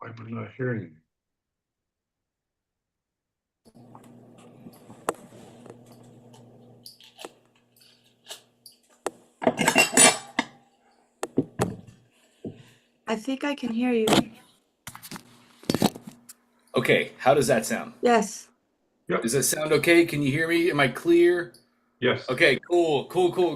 I'm not hearing you. I think I can hear you. Okay, how does that sound? Yes. Yep. Does that sound okay? Can you hear me? Am I clear? Yes. Okay, cool,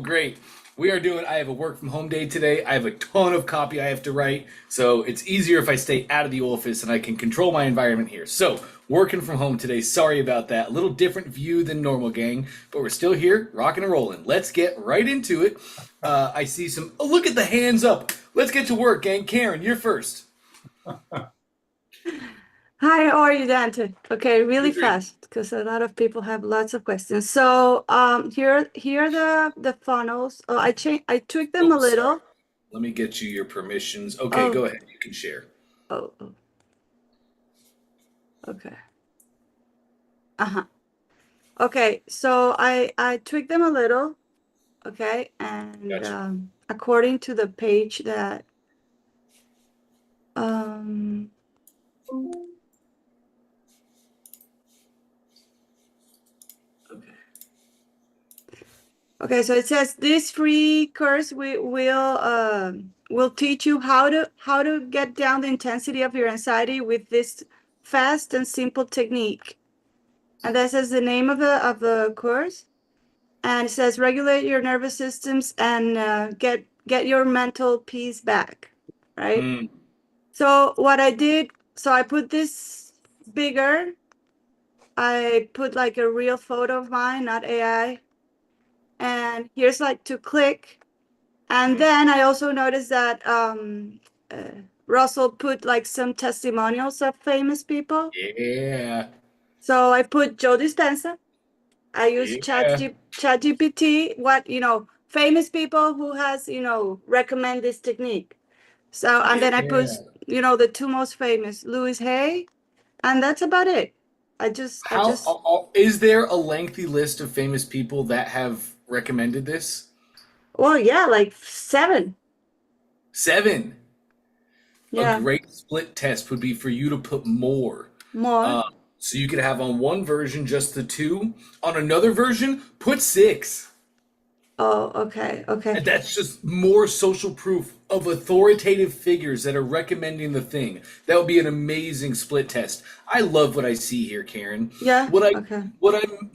great. I have a work from home day today. I have a ton of copy I have to write, so it's easier if I stay out of the office and I can control my environment here. So, working from home today, sorry about that. A little different view than normal, gang, but we're still here, rocking and rolling. Let's get right into it. I see oh, look at the hands up. Let's get to work, gang. Karen, you're first. Hi, how are you, Dante? Okay, really You're great. fast because a lot of people have lots of questions. So, here are the funnels. Oh, I tweaked them a Oh, sorry. little. Let me get you your permissions. Okay, Oh, go ahead. You can share. oh, okay. Uh-huh. Okay, so I tweaked them a little. Okay, and Gotcha. according to the page that um. Okay. Okay, so it says this free course will teach you how to get down the intensity of your anxiety with this fast and simple technique. And that says the name of the course, and it says regulate your nervous systems and get your mental peace back, right? Mm, So what I did, so I put this bigger. I put like a real photo of mine, not AI. And here's like to click. And then I also noticed that Russell put like some testimonials of famous people. yeah. So I put Joe Dispenza. I use Yeah. ChatGPT, famous people who has, recommend this technique. So, and then I put, Yeah. the two most famous, Louis Hay, and that's about it. I just, Is there a lengthy list of famous people that have recommended this? well, yeah, like 7. 7. A Yeah, great split test would be for you to put more. more. Uh, so you could have on one version just the 2. On another version, put 6. Oh, okay, okay. And that's just more social proof of authoritative figures that are recommending the thing. That would be an amazing split test. I love what I see here, Karen. Yeah, What I okay.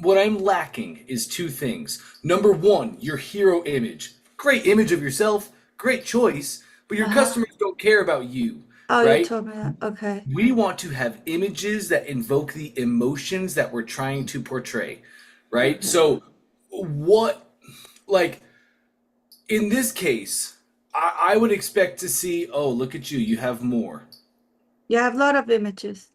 what I'm lacking is 2 things. Number 1, your hero image. Great image of yourself, great choice, but your Uh-huh. customers don't care about you, Oh, you right? told me that. Okay. We want to have images that invoke the emotions that we're trying to portray, right? Okay. So what like in this case, I would expect to see, oh, look at you, you have more. You have a lot of images.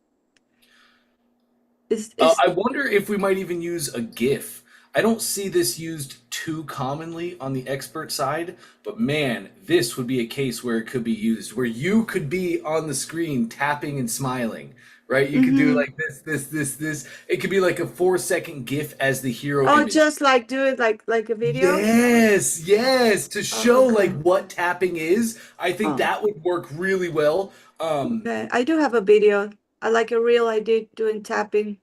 Is I wonder if we might even use a GIF. I don't see this used too commonly on the expert side, but man, this would be a case where it could be used, where you could be on the screen tapping and smiling, right? You could do mm-hmm. like this. It could be like a 4-second GIF as the hero Oh, image. just like do it like a video? Yes, to Oh, show like okay. what tapping is. I think Oh, that would work really well. okay. I do have a video. I like a reel I did doing tapping.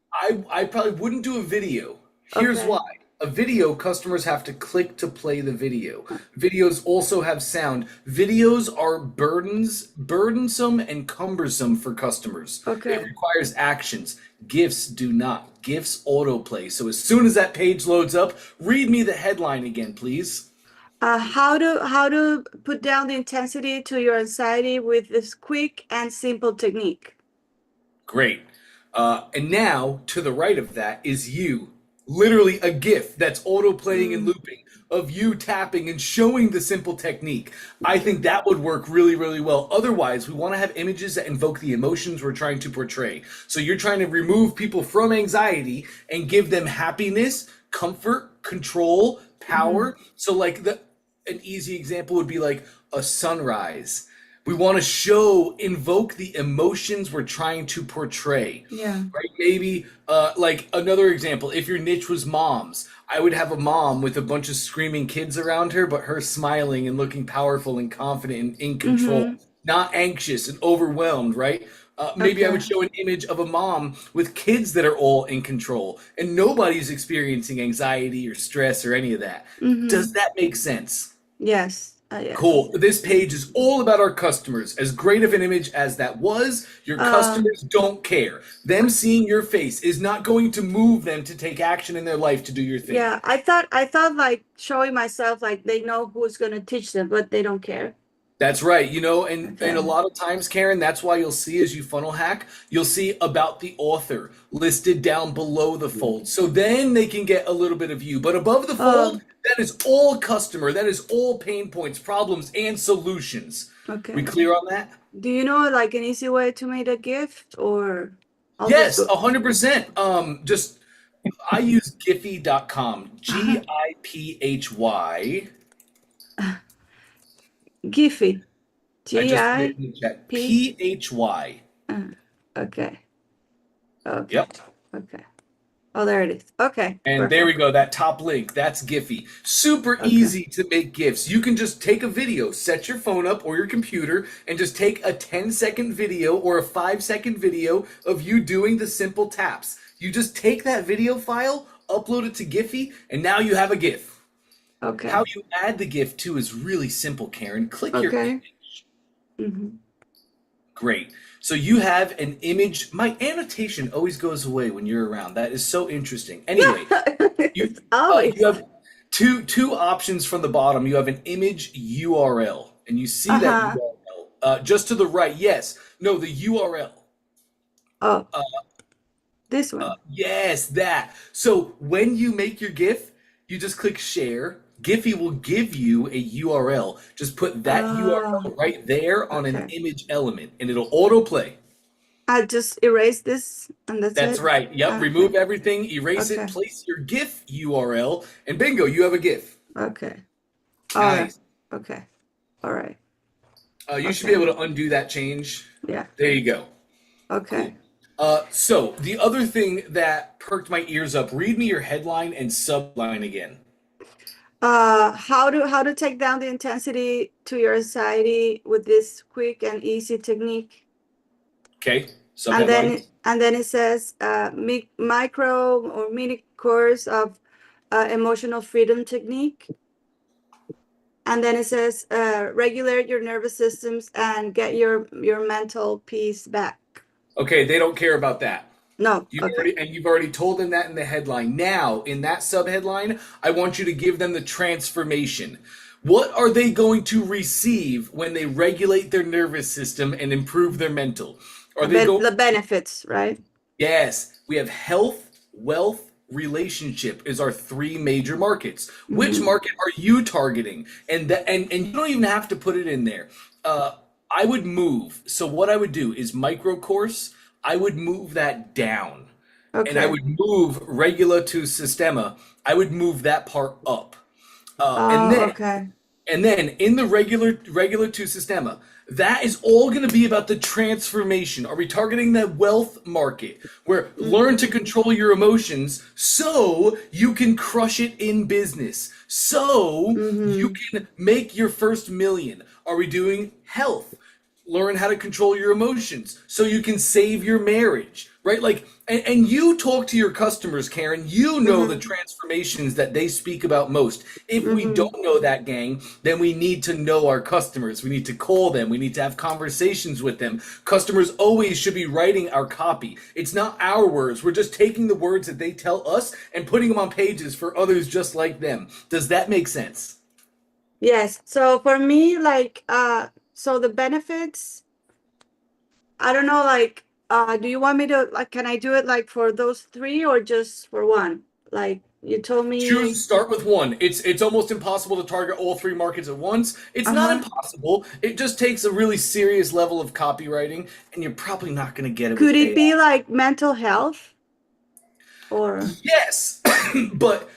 I probably wouldn't do a video. Here's Okay. why. A video, customers have to click to play the video. Videos also have sound. Videos are burdensome and cumbersome for customers. It Okay. requires actions. GIFs do not. GIFs autoplay. So as soon as that page loads up, read me the headline again, please. How to put down the intensity to your anxiety with this quick and simple technique. Great. And now, to the right of that is you. Literally a GIF that's auto playing and Mm, looping of you tapping and showing the simple technique. I think that would work really, really well. Otherwise, we want to have images that invoke the emotions we're trying to portray. So you're trying to remove people from anxiety and give them happiness, comfort, control, mm-hmm. power. So, like, an easy example would be like a sunrise. We want to invoke the emotions we're trying to portray, Yeah. right? Maybe, like another example, if your niche was moms, I would have a mom with a bunch of screaming kids around her, but her smiling and looking powerful and confident and in control, Mm-hmm. not anxious and overwhelmed, right? Maybe I would Okay. show an image of a mom with kids that are all in control and nobody's experiencing anxiety or stress or any of that. Does Mm-hmm. that make sense? Yes. Cool. Yes. This page is all about our customers. As great of an image as that was, your Um, customers don't care. Them seeing your face is not going to move them to take action in their life to do your thing. yeah, I thought like showing myself like they know who's gonna teach them, but they don't care. That's right. And a Okay. lot of times, Karen, that's why you'll see as you funnel hack, you'll see about the author listed down below the fold. So then they can get a little bit of you. But above the fold, Um, that is all customer, that is all pain points, problems, and solutions. We okay. clear on that? Do you know like an easy way to make a gift or I'll just Yes, go 100%. Just I use Giphy.com. uh-huh. Giphy. Giphy. I G just put I it in the chat. P Phy. uh, okay. Okay. Yep. Okay. Oh, there it is. Okay. And there we Perfect. go, that top link, that's Giphy. Super Okay. easy to make GIFs. You can just take a video, set your phone up or your computer, and just take a 10-second video or a 5-second video of you doing the simple taps. You just take that video file, upload it to Giphy, and now you have a GIF. How Okay. you add the GIF too is really simple, Karen. Click your Okay. image. Mm-hmm. Great. So you have an image. My annotation always goes away when you're around. That is so interesting. Anyway, It's you always. have two options from the bottom. You have an image URL, and you see that Uh-huh. URL just to the right. Yes, no, the URL. Oh, this one. Yes, that. So when you make your GIF, you just click share. Giphy will give you a URL. Just put that Oh, URL right there on an okay. image element, and it'll autoplay. I just erase this and that's That's it. right. Yep. Okay. Remove everything, erase it, Okay. place your GIF URL, and bingo, you have a GIF. Okay. All right. Nice. Okay. All right. You should be Okay. able to undo that change. Yeah. There you go. Cool. Okay. So the other thing that perked my ears up, read me your headline and subline again. How to take down the intensity to your anxiety with this quick and easy technique. Okay. And Subheadline. then it says micro or mini course of emotional freedom technique. And then it says regulate your nervous systems and get your mental peace back. Okay, they don't care about that. No, okay. You've already told them that in the headline. Now, in that subheadline, I want you to give them the transformation. What are they going to receive when they regulate their nervous system and improve their mental? Are they going The benefits, right? Yes, we have health, wealth, relationship is our three major markets. Which Mm-hmm. market are you targeting? And you don't even have to put it in there. I would move. So what I would do is micro course. I would move that down, and I Okay. would move regula to systema. I would move that part up, and Oh, then okay. in the regular to Sistema, that is all going to be about the transformation. Are we targeting the wealth market where learn to Mm-hmm. control your emotions so you can crush it in business, so you Mm-hmm. can make your first million? Are we doing health? Learn how to control your emotions so you can save your marriage, right? Like, and you talk to your customers, Karen, you know the Mm-hmm. transformations that they speak about most. If we Mm-hmm. don't know that, gang, then we need to know our customers. We need to call them. We need to have conversations with them. Customers always should be writing our copy. It's not our words. We're just taking the words that they tell us and putting them on pages for others just like them. Does that make sense? Yes. So for me, like, so the benefits, I don't know, like, do you want me to, like, can I do it like for those three or just for one? Like, you told me, Start with one. It's almost impossible to target all three markets at once. It's not uh-huh. impossible. It just takes a really serious level of copywriting, and you're probably not going to get it Could with it be AI. like mental health or, Yes, but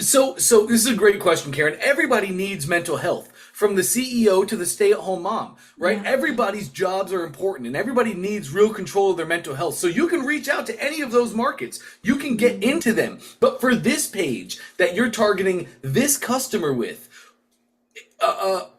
so this is a great question, Karen. Everybody needs mental health, from the CEO to the stay-at-home mom, right? yeah. Everybody's jobs are important, and everybody needs real control of their mental health. So you can reach out to any of those markets. You can get Mm-hmm. into them. But for this page that you're targeting this customer with,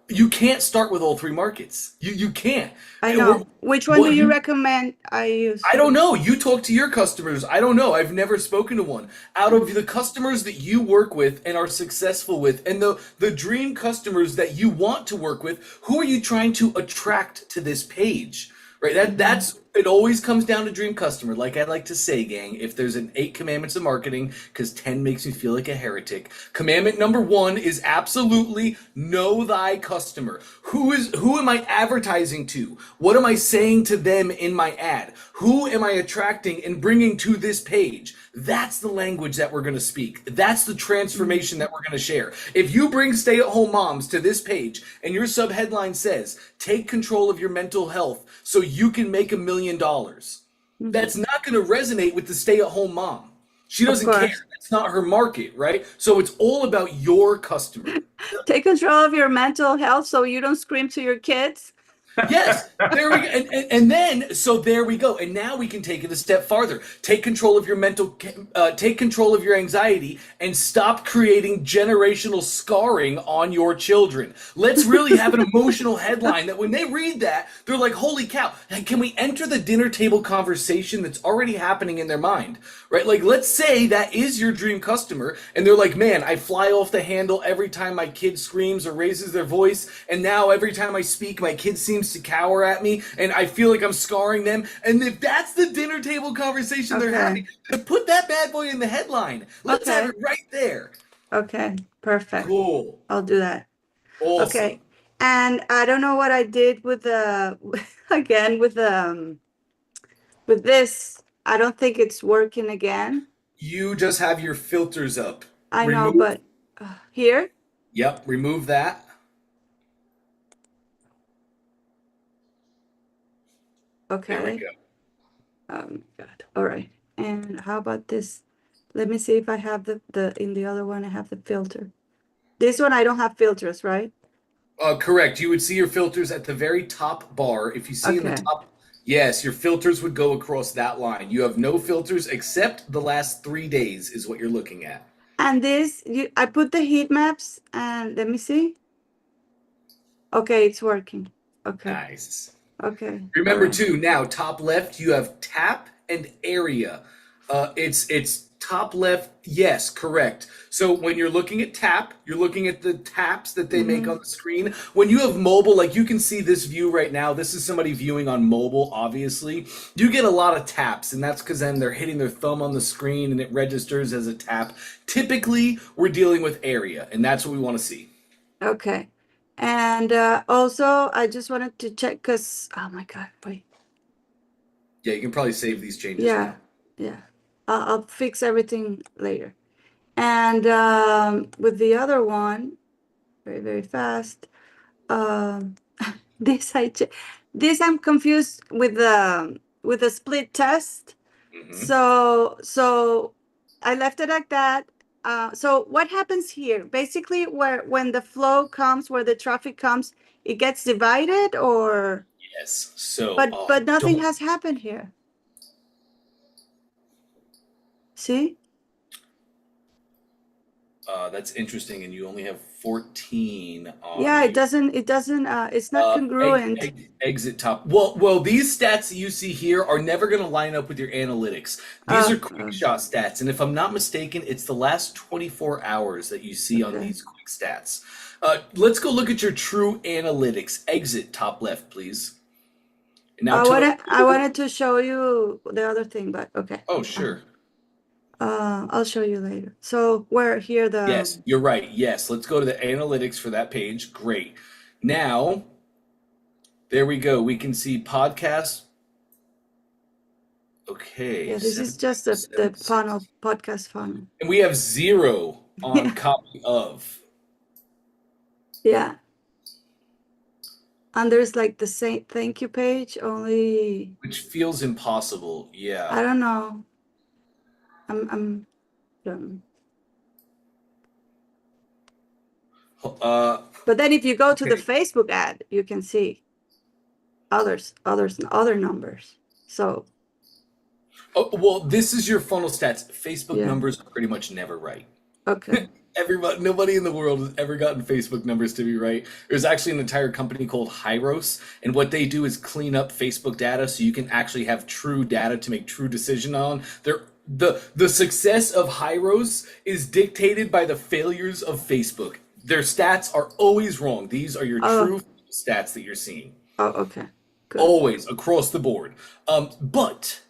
You can't start with all three markets. You can't. I And know. Which one do what you you recommend I use? I don't know. You talk to your customers. I don't know. I've never spoken to one. Out of the customers that you work with and are successful with, and the dream customers that you want to work with, who are you trying to attract to this page? Right? Mhm. That's it always comes down to dream customer. Like I like to say, gang, if there's an 8 commandments of marketing, because 10 makes me feel like a heretic. Commandment number 1 is absolutely know thy customer. Who am I advertising to? What am I saying to them in my ad? Who am I attracting and bringing to this page? That's the language that we're going to speak. That's the Mhm. transformation that we're going to share. If you bring stay at home moms to this page and your subheadline says, take control of your mental health so you can make $1 million, that's Mhm. not going to resonate with the stay at home mom. She Of doesn't care. course. That's not her market, right? So it's all about your customer. Take control of your mental health so you don't scream to your kids. Yes, there we go. And then, so there we go. And now we can take it a step farther. Take control of your take control of your anxiety and stop creating generational scarring on your children. Let's really have an emotional headline that when they read that, they're like, holy cow, can we enter the dinner table conversation that's already happening in their mind? Right? Like, let's say that is your dream customer, and they're like, man, I fly off the handle every time my kid screams or raises their voice, and now every time I speak, my kid seems to cower at me, and I feel like I'm scarring them. And if that's the dinner table conversation they're Okay. having, then put that bad boy in the headline. Let's have Okay. it right there. Okay. Perfect. Cool. I'll do that. Awesome. Okay. And I don't know what I did with the again with this. I don't think it's working again. You just have your filters up. I know, Remove, but here. yep, remove that. There we Okay. go. Oh my God. All right. And how about this? Let me see if I have the in the other one I have the filter. This one I don't have filters, right? Correct. You would see your filters at the very top bar. If you see in the Okay. top, yes, your filters would go across that line. You have no filters except the last 3 days is what you're looking at. And this I put the heat maps and let me see. Okay, it's working. Okay. Nice. Okay. All Remember right. too, now top left you have tap and area. It's top left. Yes, correct. So when you're looking at tap, you're looking at the taps that they make Mm-hmm. on the screen. When you have mobile, like you can see this view right now. This is somebody viewing on mobile, obviously. You get a lot of taps, and that's because then they're hitting their thumb on the screen and it registers as a tap. Typically, we're dealing with area, and that's what we want to see. Okay. And also I just wanted to check because oh my God, wait. Yeah, you can probably save these changes Yeah, now. yeah. I'll fix everything later. And with the other one, very, very fast. Um, this I che- this I'm confused with the split test. Hmm. So I left it like that. So what happens here? Basically, where when the flow comes, where the traffic comes, it gets divided, or Yes. So, but nothing don't. has happened here. See? That's interesting, and you only have 14 on Yeah, the it doesn't it's not congruent. exit top. Well, these stats that you see here are never going to line up with your analytics. These Uh, are quick uh, shot stats, and if I'm not mistaken, it's the last 24 hours that you see on okay. these quick stats. Let's go look at your true analytics. Exit top left, please. Now to I wanted to show you the other thing, but okay. oh sure. I'll show you later. So where here Yes, you're right. Yes, let's go to the analytics for that page. Great. Now, there we go. We can see podcast. Okay, yeah, this is just the 7.76. funnel podcast funnel. And we have 0 on Yeah, copy of, yeah. And there's like the same thank you page, only which feels impossible. Yeah. I don't know. I'm um, Uh, but then if you go to the okay. Facebook ad, you can see other numbers. So Oh, well, this is your funnel stats. Facebook yeah. numbers are pretty much never right. Okay. Everybody, nobody in the world has ever gotten Facebook numbers to be right. There's actually an entire company called Hyros, and what they do is clean up Facebook data so you can actually have true data to make true decision on. The success of Hyros is dictated by the failures of Facebook. Their stats are always wrong. These are your Oh, true stats that you're seeing. oh, okay. Good. Always across the board. But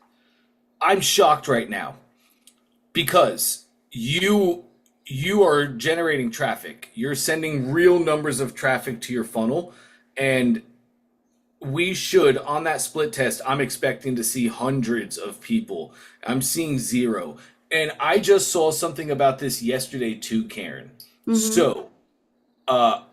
I'm shocked right now because you are generating traffic. You're sending real numbers of traffic to your funnel, and we should on that split test. I'm expecting to see hundreds of people. I'm seeing zero, and I just saw something about this yesterday too, Karen. Mm-hmm. So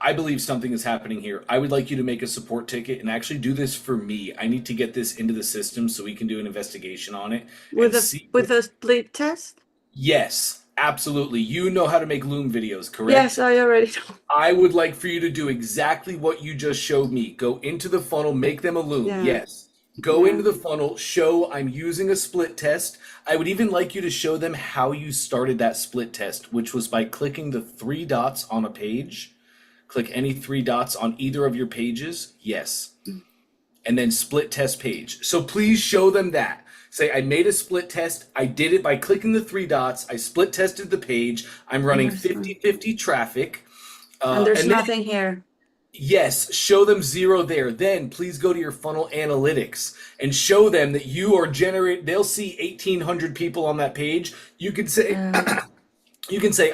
I believe something is happening here. I would like you to make a support ticket and actually do this for me. I need to get this into the system so we can do an investigation on it and With a see. with a split test? Yes, absolutely. You know how to make Loom videos, Yes, correct? I already know. I would like for you to do exactly what you just showed me. Go into the funnel, make them a Loom. Yeah, Yes. Go yeah. into the funnel, show I'm using a split test. I would even like you to show them how you started that split test, which was by clicking the three dots on a page. Click any three dots on either of your pages. Yes. And then split test page. So please show them that. Say, I made a split test. I did it by clicking the three dots. I split tested the page. I'm And running there's 50-50 traffic. and there's And then, nothing here. yes, show them zero there. Then please go to your funnel analytics and show them that you are generate. They'll see 1,800 people on that page. You can say, Yeah,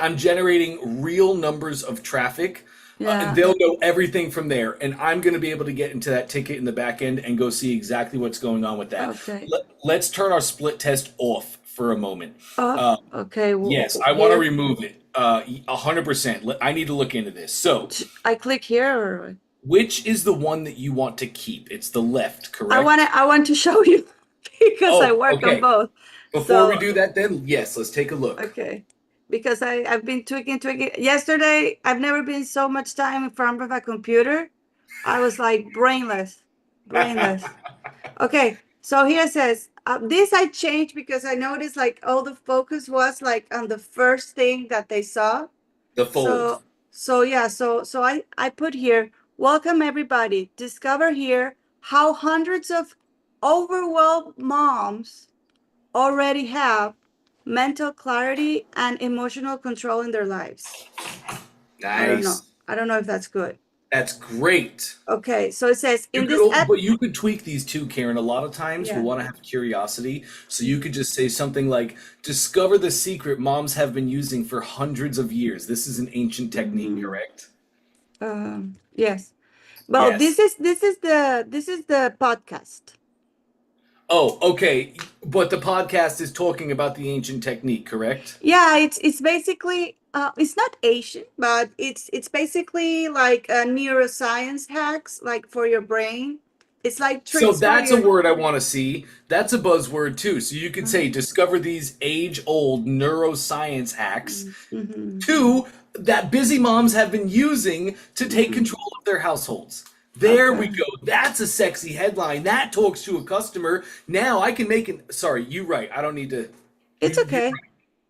I'm generating real numbers of traffic. yeah. They'll know everything from there, and I'm going to be able to get into that ticket in the back end and go see exactly what's going on with that. Okay. Let's turn our split test off for a moment. Off. Okay. Yes, I want to Here. remove it. 100%. I need to look into this. So, I click here or which is the one that you want to keep? It's the left, I want correct? to I want to show you because I Oh, work on okay. both. Before we So, do that, then, yes, let's take a look. okay. Because I've been tweaking. Yesterday, I've never been so much time in front of a computer. I was like brainless, brainless. Okay, so here it says, this I changed because I noticed like all the focus was like on the first thing that they saw. The fold. So yeah, so I put here, welcome everybody. Discover here how hundreds of overwhelmed moms already have mental clarity and emotional control in their lives. I don't know. Nice. I don't know if that's good. That's great. Okay, so it says You in could, this ad, but you could tweak these too, Karen. A lot of times we yeah. want to have curiosity, so you could just say something like, "Discover the secret moms have been using for hundreds of years." This is an ancient technique, Mhm. correct? Yes. Well, Yes. this is the podcast. Oh, okay. But the podcast is talking about the ancient technique, correct? Yeah, it's basically it's not Asian, but it's basically like neuroscience hacks like for your brain. It's like So tricks for that's a your word I want to see. That's a buzzword too. So you could say, discover these age-old neuroscience hacks. mm-hmm, Two, that busy moms have been using to take mm-hmm. control of their households. There we Okay. go. That's a sexy headline. That talks to a customer. Now I can make an. Sorry, you right. I don't need to. It's You're okay.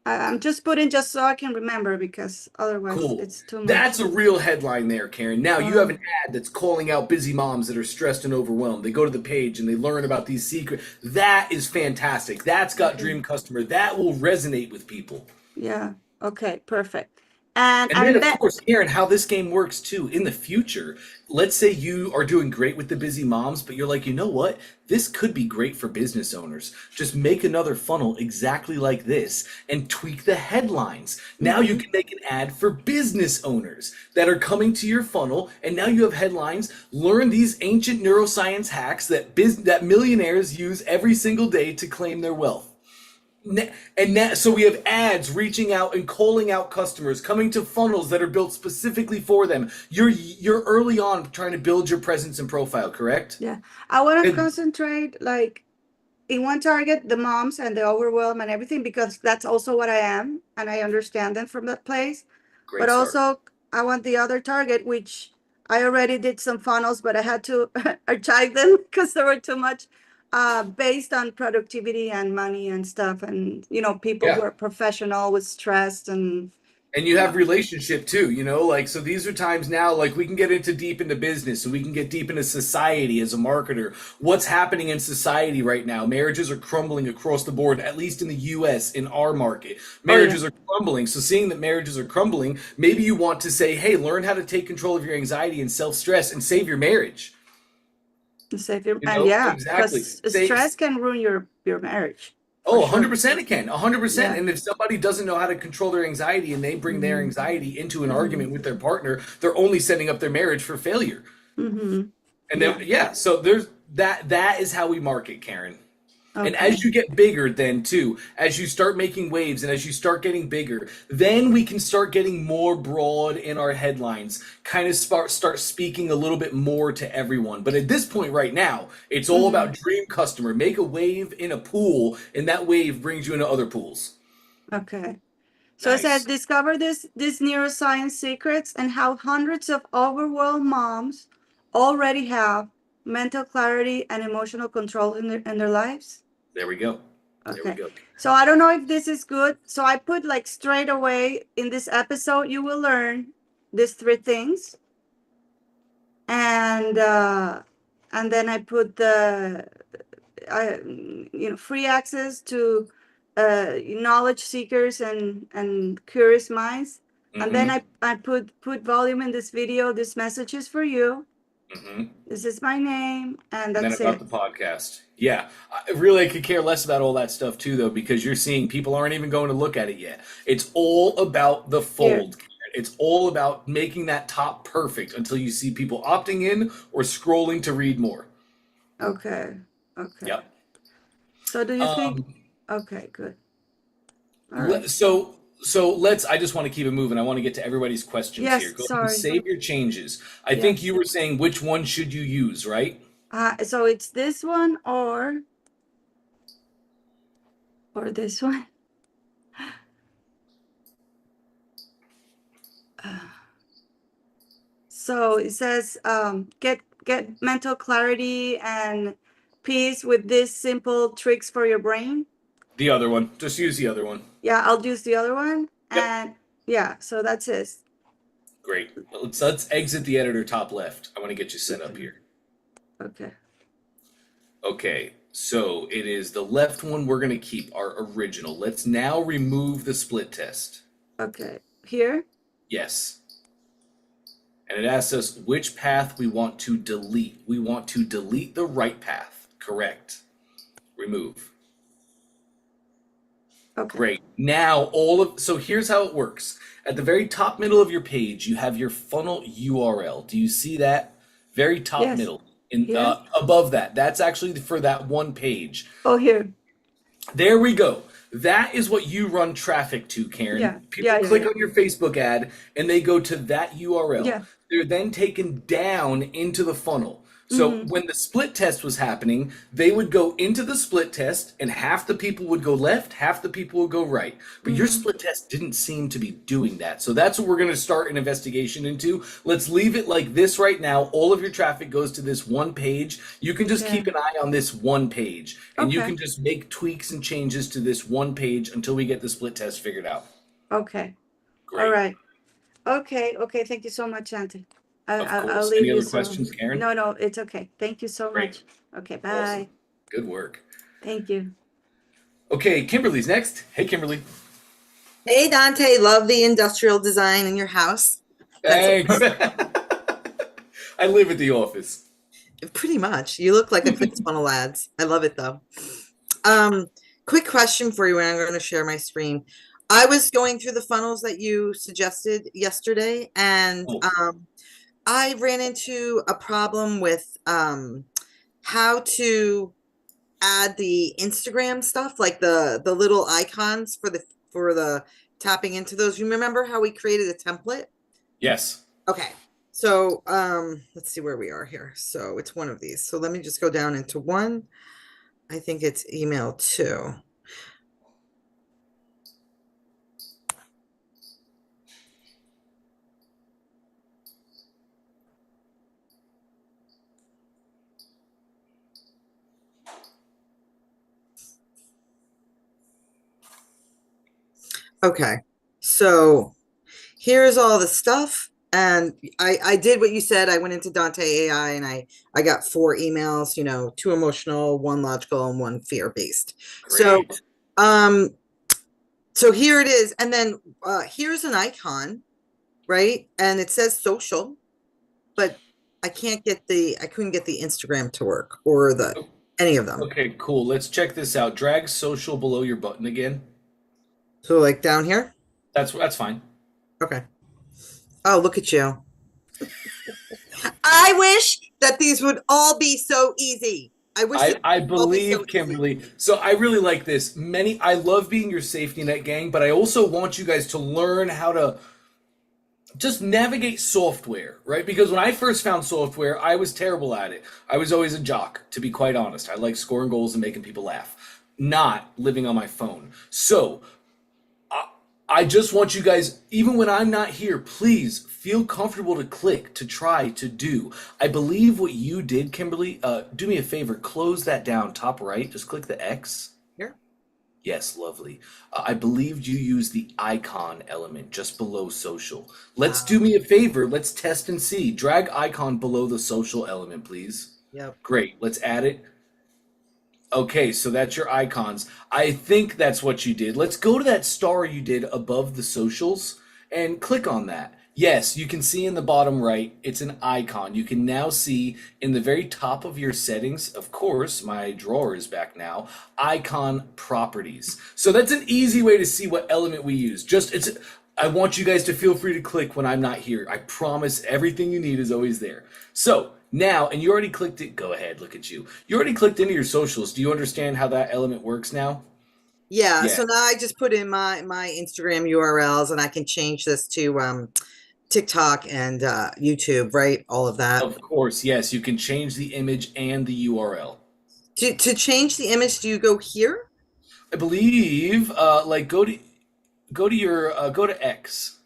I'm just putting just so I can remember because otherwise cool. it's too That's much. a real headline there, Karen. Now you have Uh, an ad that's calling out busy moms that are stressed and overwhelmed. They go to the page and they learn about these secrets. That is fantastic. That's got okay. dream customer. That will resonate with people. Yeah. Okay. Perfect. And And then, and of then course, Aaron, how this game works too in the future. Let's say you are doing great with the busy moms, but you're like, you know what? This could be great for business owners. Just make another funnel exactly like this and tweak the headlines. Now you mhm, can make an ad for business owners that are coming to your funnel, and now you have headlines. Learn these ancient neuroscience hacks that millionaires use every single day to claim their wealth. So we have ads reaching out and calling out customers, coming to funnels that are built specifically for them. You're early on trying to build your presence and profile, correct? yeah. I want to And concentrate like in one target, the moms and the overwhelm and everything, because that's also what I am, and I understand them from that place. But great start. also, I want the other target, which I already did some funnels, but I had to archive them because there were too much based on productivity and money and stuff. And, you know, people who Yeah. are professional with stress and, And you Yeah. have relationship too, you know, like, so these are times now, like, we can get into deep into business, and we can get deep into society as a marketer. What's happening in society right now? Marriages are crumbling across the board, at least in the US, in our market. Oh yeah. Marriages are crumbling. So seeing that marriages are crumbling, maybe you want to say, hey, learn how to take control of your anxiety and self-stress and save your marriage. You And know, yeah, exactly. because Say, stress can ruin your marriage for oh, sure. 100% it can. 100%. Yeah. And if somebody doesn't know how to control their anxiety and they bring their Mm-hmm. anxiety into an Mm-hmm. argument with their partner, they're only setting up their marriage for failure. Mm-hmm. And then, Yeah. yeah, so there's that is how we market, Karen. And as Okay. you get bigger, then too, as you start making waves and as you start getting bigger, then we can start getting more broad in our headlines, kind of start speaking a little bit more to everyone. But at this point right now, it's all Mm-hmm. about dream customer. Make a wave in a pool, and that wave brings you into other pools. Okay. So it says Nice. discover these neuroscience secrets and how hundreds of overwhelmed moms already have mental clarity and emotional control in their lives. There we go. There we Okay. go. So I don't know if this is good. So I put like straight away in this episode, you will learn these three things. And then I put the free access to knowledge seekers and curious minds. And then Mm-hmm. I put volume in this video. This message is for you. Mm-hmm. This is my name, and And then that's about it. the podcast. Yeah. I really could care less about all that stuff too, though, because you're seeing people aren't even going to look at it yet. It's all about the Here. fold. It's all about making that top perfect until you see people opting in or scrolling to read more. Okay. Okay. Yep. So do you think? Um, Okay. Good. All right. so let's, I just want to keep it moving. I want to get to everybody's questions here. Yes. Go ahead and Sorry. save your changes. I think Yes. you were saying which one should you use, right? So it's this one or this one. So it says get mental clarity and peace with these simple tricks for your brain. The other one. Just use the other one. Yeah, I'll use the other one. Yep. And yeah, so that's it. Great. Let's exit the editor top left. I want to get you set up Okay. here. Okay. Okay, so it is the left one we're going to keep, our original. Let's now remove the split test. Okay. Here? Yes. And it asks us which path we want to delete. We want to delete the right path. Correct. Remove. Okay. Great. Now so here's how it works. At the very top middle of your page, you have your funnel URL. Do you see that? Very top Yes. middle. In Here? above that. That's actually for that one page. Oh, here. There we go. That is what you run traffic to, Yeah. Karen. People Yeah, yeah, click yeah. on your Facebook ad and they go to that URL. Yeah. They're then taken down into the funnel. So Mm-hmm. when the split test was happening, they would go into the split test and half the people would go left, half the people would go right. But your Mm-hmm. split test didn't seem to be doing that. So that's what we're going to start an investigation into. Let's leave it like this right now. All of your traffic goes to this one page. You can just Yeah. keep an eye on this one page and you Okay. can just make tweaks and changes to this one page until we get the split test figured out. Okay. All Great. right. Okay. Okay. Thank you so much, Auntie. Of I'll course. leave Any you other so. questions, Karen? No, no, it's okay. Thank you so Great. much. Okay. Awesome. Bye. Good work. Thank you. Okay, Kimberly's next. Hey, Kimberly. Hey Dante, love the industrial design in your house. That's Thanks. I live at the office. pretty much. You look like a ClickFunnels ads. I love it though. Quick question for you, and I'm going to share my screen. I was going through the funnels that you suggested yesterday, and Oh, I ran into a problem with how to add the Instagram stuff, like the little icons for the tapping into those. You remember how we created a template? yes. Okay. So let's see where we are here. So it's one of these. So let me just go down into one. I think it's email 2. Okay. So here's all the stuff. And I did what you said. I went into Dante AI and I got 4 emails, 2 emotional, 1 logical, and 1 fear-based. So Great. um so here it is. And then here's an icon, right? And it says social, but I couldn't get the Instagram to work or any of them. Okay, cool. Let's check this out. Drag social below your button again. So like down here. That's fine. Okay. Oh, look at you. I wish that these would all be so easy. I wish I they'd all be so believe, easy. Kimberly. So I really like this. I love being your safety net gang, but I also want you guys to learn how to just navigate software, right? Because when I first found software, I was terrible at it. I was always a jock, to be quite honest. I like scoring goals and making people laugh, not living on my phone. So I just want you guys, even when I'm not here, please feel comfortable to click, to try, to do. I believe what you did, Kimberly, do me a favor, close that down top right. Just click the X. Here. Yes, lovely. I believed you used the icon element just below social. Let's do me a favor. Let's test and see. Drag icon below the social element, please. Yep. Great. Let's add it. Okay, so that's your icons. I think that's what you did. Let's go to that star you did above the socials and click on that. Yes, you can see in the bottom right, it's an icon. You can now see in the very top of your settings, of course, my drawer is back now, icon properties. So that's an easy way to see what element we use. I want you guys to feel free to click when I'm not here. I promise everything you need is always there. So now, and you already clicked it, go ahead, look at you. You already clicked into your socials. Do you understand how that element works now? Yeah. Yeah, So now I just put in my Instagram URLs and I can change this to TikTok and YouTube, right? All of that. of course, yes. You can change the image and the URL. To change the image, do you go here? I believe, like go to X.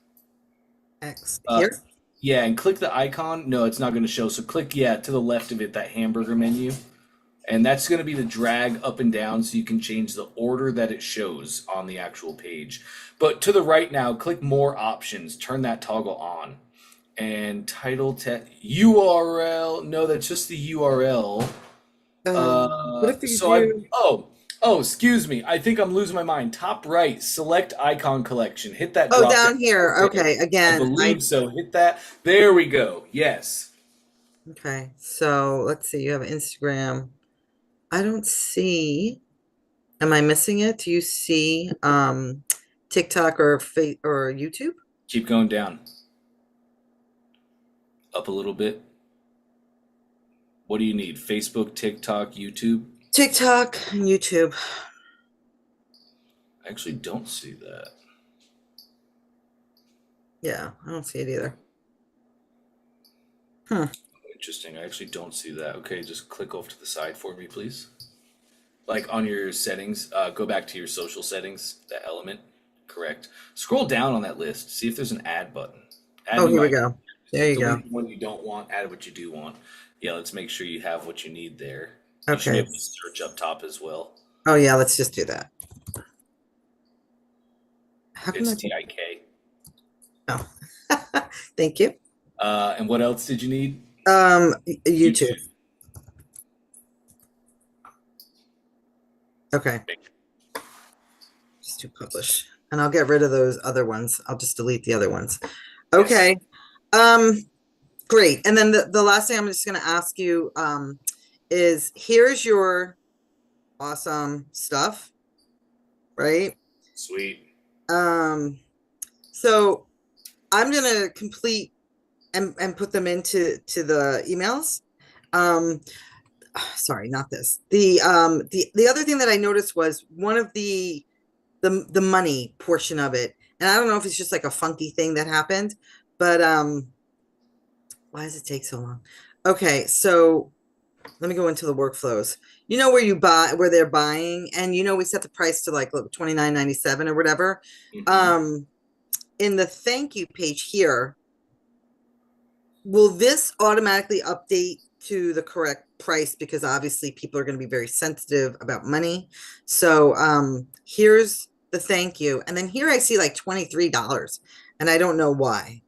X Uh, here? yeah, and click the icon. No, it's not going to show. So click, yeah, to the left of it, that hamburger menu. And that's going to be the drag up and down so you can change the order that it shows on the actual page. But to the right now, click more options, turn that toggle on. And title URL. No, that's just the URL. What if you So I do? excuse me. I think I'm losing my mind. Top right, select icon collection. Hit that Oh, drop down. down here. Okay. I Again, believe so. Hit that. There we go. Yes. okay. So let's see. You have Instagram. I don't see. Am I missing it? Do you see TikTok or YouTube? Keep going down. Up a little bit. What do you need? Facebook, TikTok, YouTube? TikTok and YouTube. I actually don't see that. Yeah, I don't see it either. Interesting. I actually don't see that. Okay, just click off to the side for me, please. Like on your settings, go back to your social settings, that element. Correct. Scroll down on that list. See if there's an add button. Add Oh, new here we item. go. There you go. Delete one you don't want, add what you do want. Yeah, let's make sure you have what you need there. You should be Okay. able to search up top as well. Oh yeah, let's just do that. How come It's that's TIK. oh. Thank you. And what else did you need? YouTube. Okay. Just to publish. And I'll get rid of those other ones. I'll just delete the other ones. Okay. Great. And then the last thing I'm just going to ask you is here's your awesome stuff, right? Sweet. So I'm going to complete and put them into the emails. Sorry, not this. The other thing that I noticed was one of the money portion of it. And I don't know if it's just like a funky thing that happened, but why does it take so long? Okay, so let me go into the workflows. You know where you buy, where they're buying, and we set the price to like $29.97 or whatever. Mhm. In the thank you page here, will this automatically update to the correct price? Because obviously people are going to be very sensitive about money. So here's the thank you. And then here I see like $23. and I don't know why.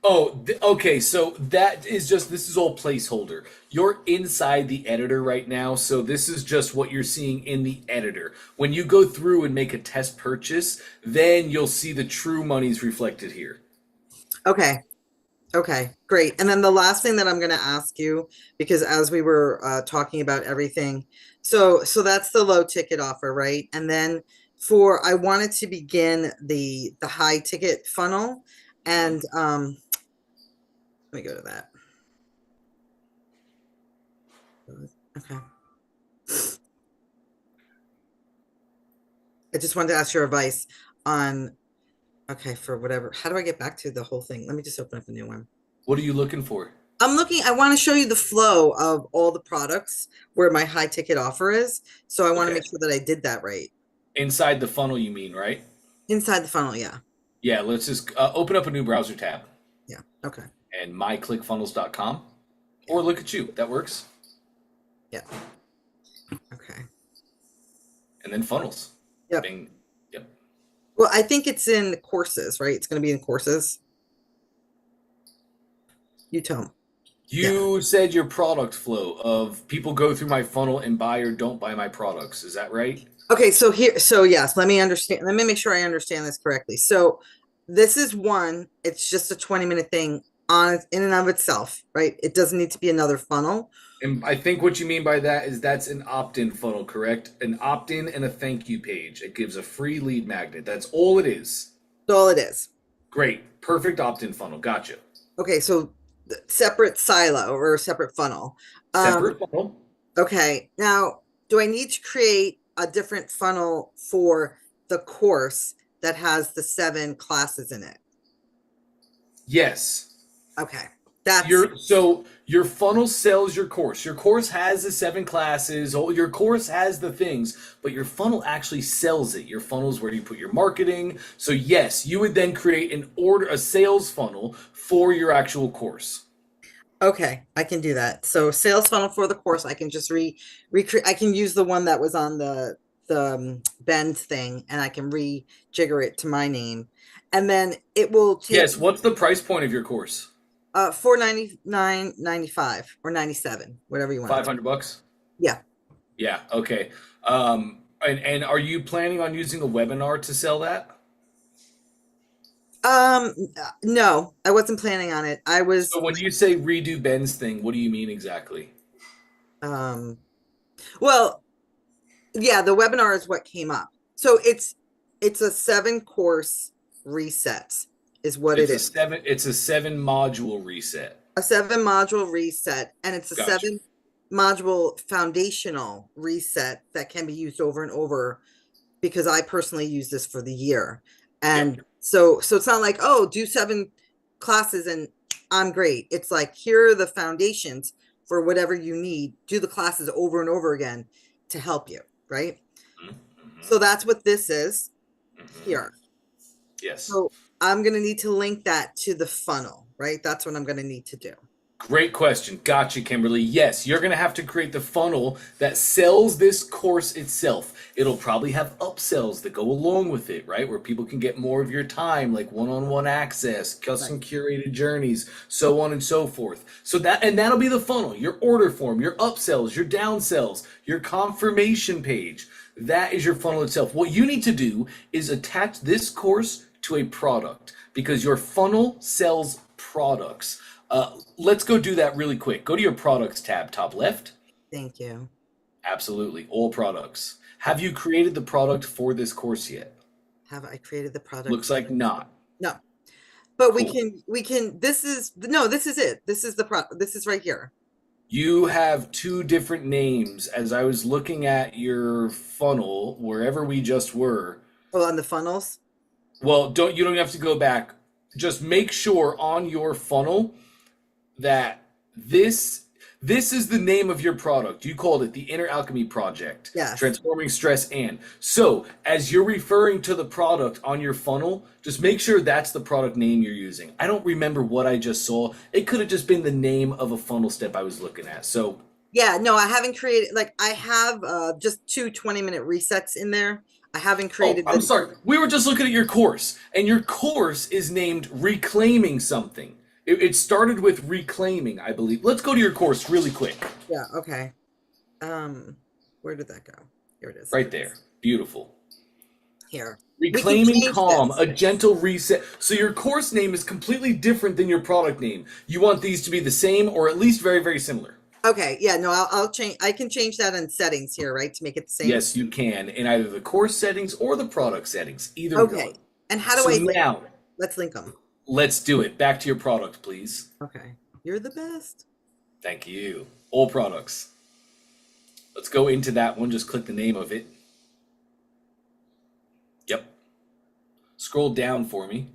Oh, okay. So this is all placeholder. You're inside the editor right now, so this is just what you're seeing in the editor. When you go through and make a test purchase, then you'll see the true monies reflected here. Okay. Okay, great. And then the last thing that I'm going to ask you, because as we were talking about everything, so that's the low ticket offer, right? And then I wanted to begin the high ticket funnel, and let me go to that. Okay. I just wanted to ask your advice on, okay, for whatever. How do I get back to the whole thing? Let me just open up a new one. What are you looking for? I want to show you the flow of all the products where my high ticket offer is. So I want to Okay. make sure that I did that right. Inside the funnel, you mean, right? Inside the funnel, yeah. Yeah, let's just open up a new browser tab Yeah. Okay. and myclickfunnels.com. Or look at you. That works. Yeah. Okay. And then funnels. Yep. Bing. Yep. Well, I think it's in courses, right? It's going to be in courses. You tell me. You said your product flow of people go through my funnel and buy or don't buy my products. Is that right? Okay, so yes, let me understand. Let me make sure I understand this correctly. So this is one, it's just a 20-minute thing in and of itself, right? It doesn't need to be another funnel. And I think what you mean by that is that's an opt-in funnel, correct? An opt-in and a thank you page. It gives a free lead magnet. That's all it is. That's all it is. Great. Perfect opt-in funnel. Gotcha. Okay, so separate silo or separate funnel. Separate funnel. Okay, now do I need to create a different funnel for the course that has the 7 classes in it? Yes. Okay. Your funnel sells your course. Your course has the 7 classes. Your course has the things, but your funnel actually sells it. Your funnel is where you put your marketing. So yes, you would then create a sales funnel for your actual course. Okay, I can do that. So sales funnel for the course, I can just recreate. I can use the one that was on the bend thing, and I can rejigger it to my name, and then it will take. Yes. What's the price point of your course? $499.95 or 97, whatever you want. $500. Yeah. Yeah. Okay. And are you planning on using a webinar to sell that? No, I wasn't planning on it. So when you say redo Ben's thing, what do you mean exactly? Well, yeah, the webinar is what came up. So it's a 7 course reset is what it is. It's a 7 module reset. A 7 module reset, and it's a Gotcha. 7 module foundational reset that can be used over and over, because I personally use this for the year. And Yep. so it's not like, oh, do 7 classes and I'm great. It's like, here are the foundations for whatever you need. Do the classes over and over again to help you, right? Mm-hmm. So that's what this is here. Yes. So I'm going to need to link that to the funnel, right? That's what I'm going to need to do. Great question. Gotcha, Kimberly. Yes, you're going to have to create the funnel that sells this course itself. It'll probably have upsells that go along with it, right? Where people can get more of your time, like one-on-one access, custom curated journeys, so on and so forth. So that'll be the funnel, your order form, your upsells, your downsells, your confirmation page. That is your funnel itself. What you need to do is attach this course to a product, because your funnel sells products. Let's go do that really quick. Go to your products tab, top left. Thank you. Absolutely. All products. Have you created the product for this course yet? Have I created the product? Looks like not. No. But Cool. we can, this is it. This is this is right here. You have 2 different names. As I was looking at your funnel, wherever we just were. Oh, on the funnels? Well, you don't have to go back. Just make sure on your funnel that this is the name of your product. You called it the Inner Alchemy Project. Yes. Transforming Stress and. So as you're referring to the product on your funnel, just make sure that's the product name you're using. I don't remember what I just saw. It could have just been the name of a funnel step I was looking at. So yeah, no, I haven't created, like, I have just 2 20-minute resets in there. I haven't Oh, created I'm the. sorry. We were just looking at your course, and your course is named Reclaiming Something. It started with reclaiming, I believe. Let's go to your course really quick. Yeah. Okay. Um, where did that go? Here it is. Right there. Beautiful. Here. We can Reclaiming change Calm, this. a gentle reset. So your course name is completely different than your product name. You want these to be the same or at least very, very similar. Okay. Yeah. No, I'll change. I can change that in settings here, right, to make it the same. Yes, you can in either the course settings or the product settings, either one. Okay. And how do So I link? now, Let's link them. let's do it. Back to your product, please. Okay. You're the best. Thank you. All products. Let's go into that one. Just click the name of it. Yep. Scroll down for me.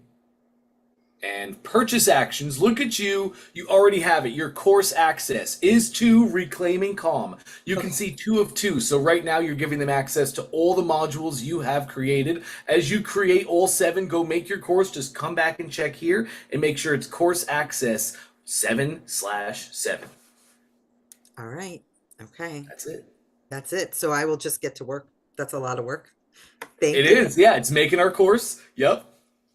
And purchase actions. Look at you. You already have it. Your course access is to Reclaiming Calm. You can see 2 of 2. So right now you're giving them access to all the modules you have created. As you create all 7, go make your course. Just come back and check here and make sure it's course access 7/7. All right. Okay. That's it. That's it. So I will just get to work. That's a lot of work. Thank It you. is. Yeah, it's making our course. Yep.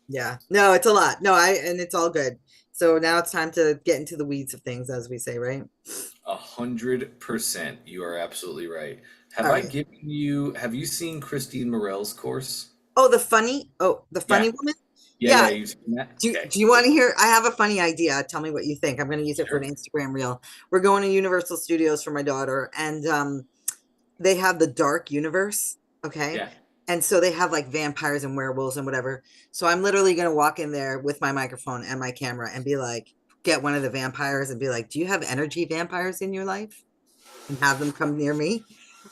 Yeah. No, it's a lot. No, and it's all good. So now it's time to get into the weeds of things, as we say, right? 100%. You are absolutely right. Have All I right. given you, have you seen Christine Morel's course? Oh, the funny. Oh, the funny Yeah. woman. Yeah, Yeah. you've seen that? Do Okay. you want to hear? I have a funny idea. Tell me what you think. I'm going to use it for Sure. an Instagram reel. We're going to Universal Studios for my daughter, and they have the dark universe. Okay. Yeah. And so they have like vampires and werewolves and whatever. So I'm literally going to walk in there with my microphone and my camera and be like, get one of the vampires and be like, do you have energy vampires in your life? And have them come near me.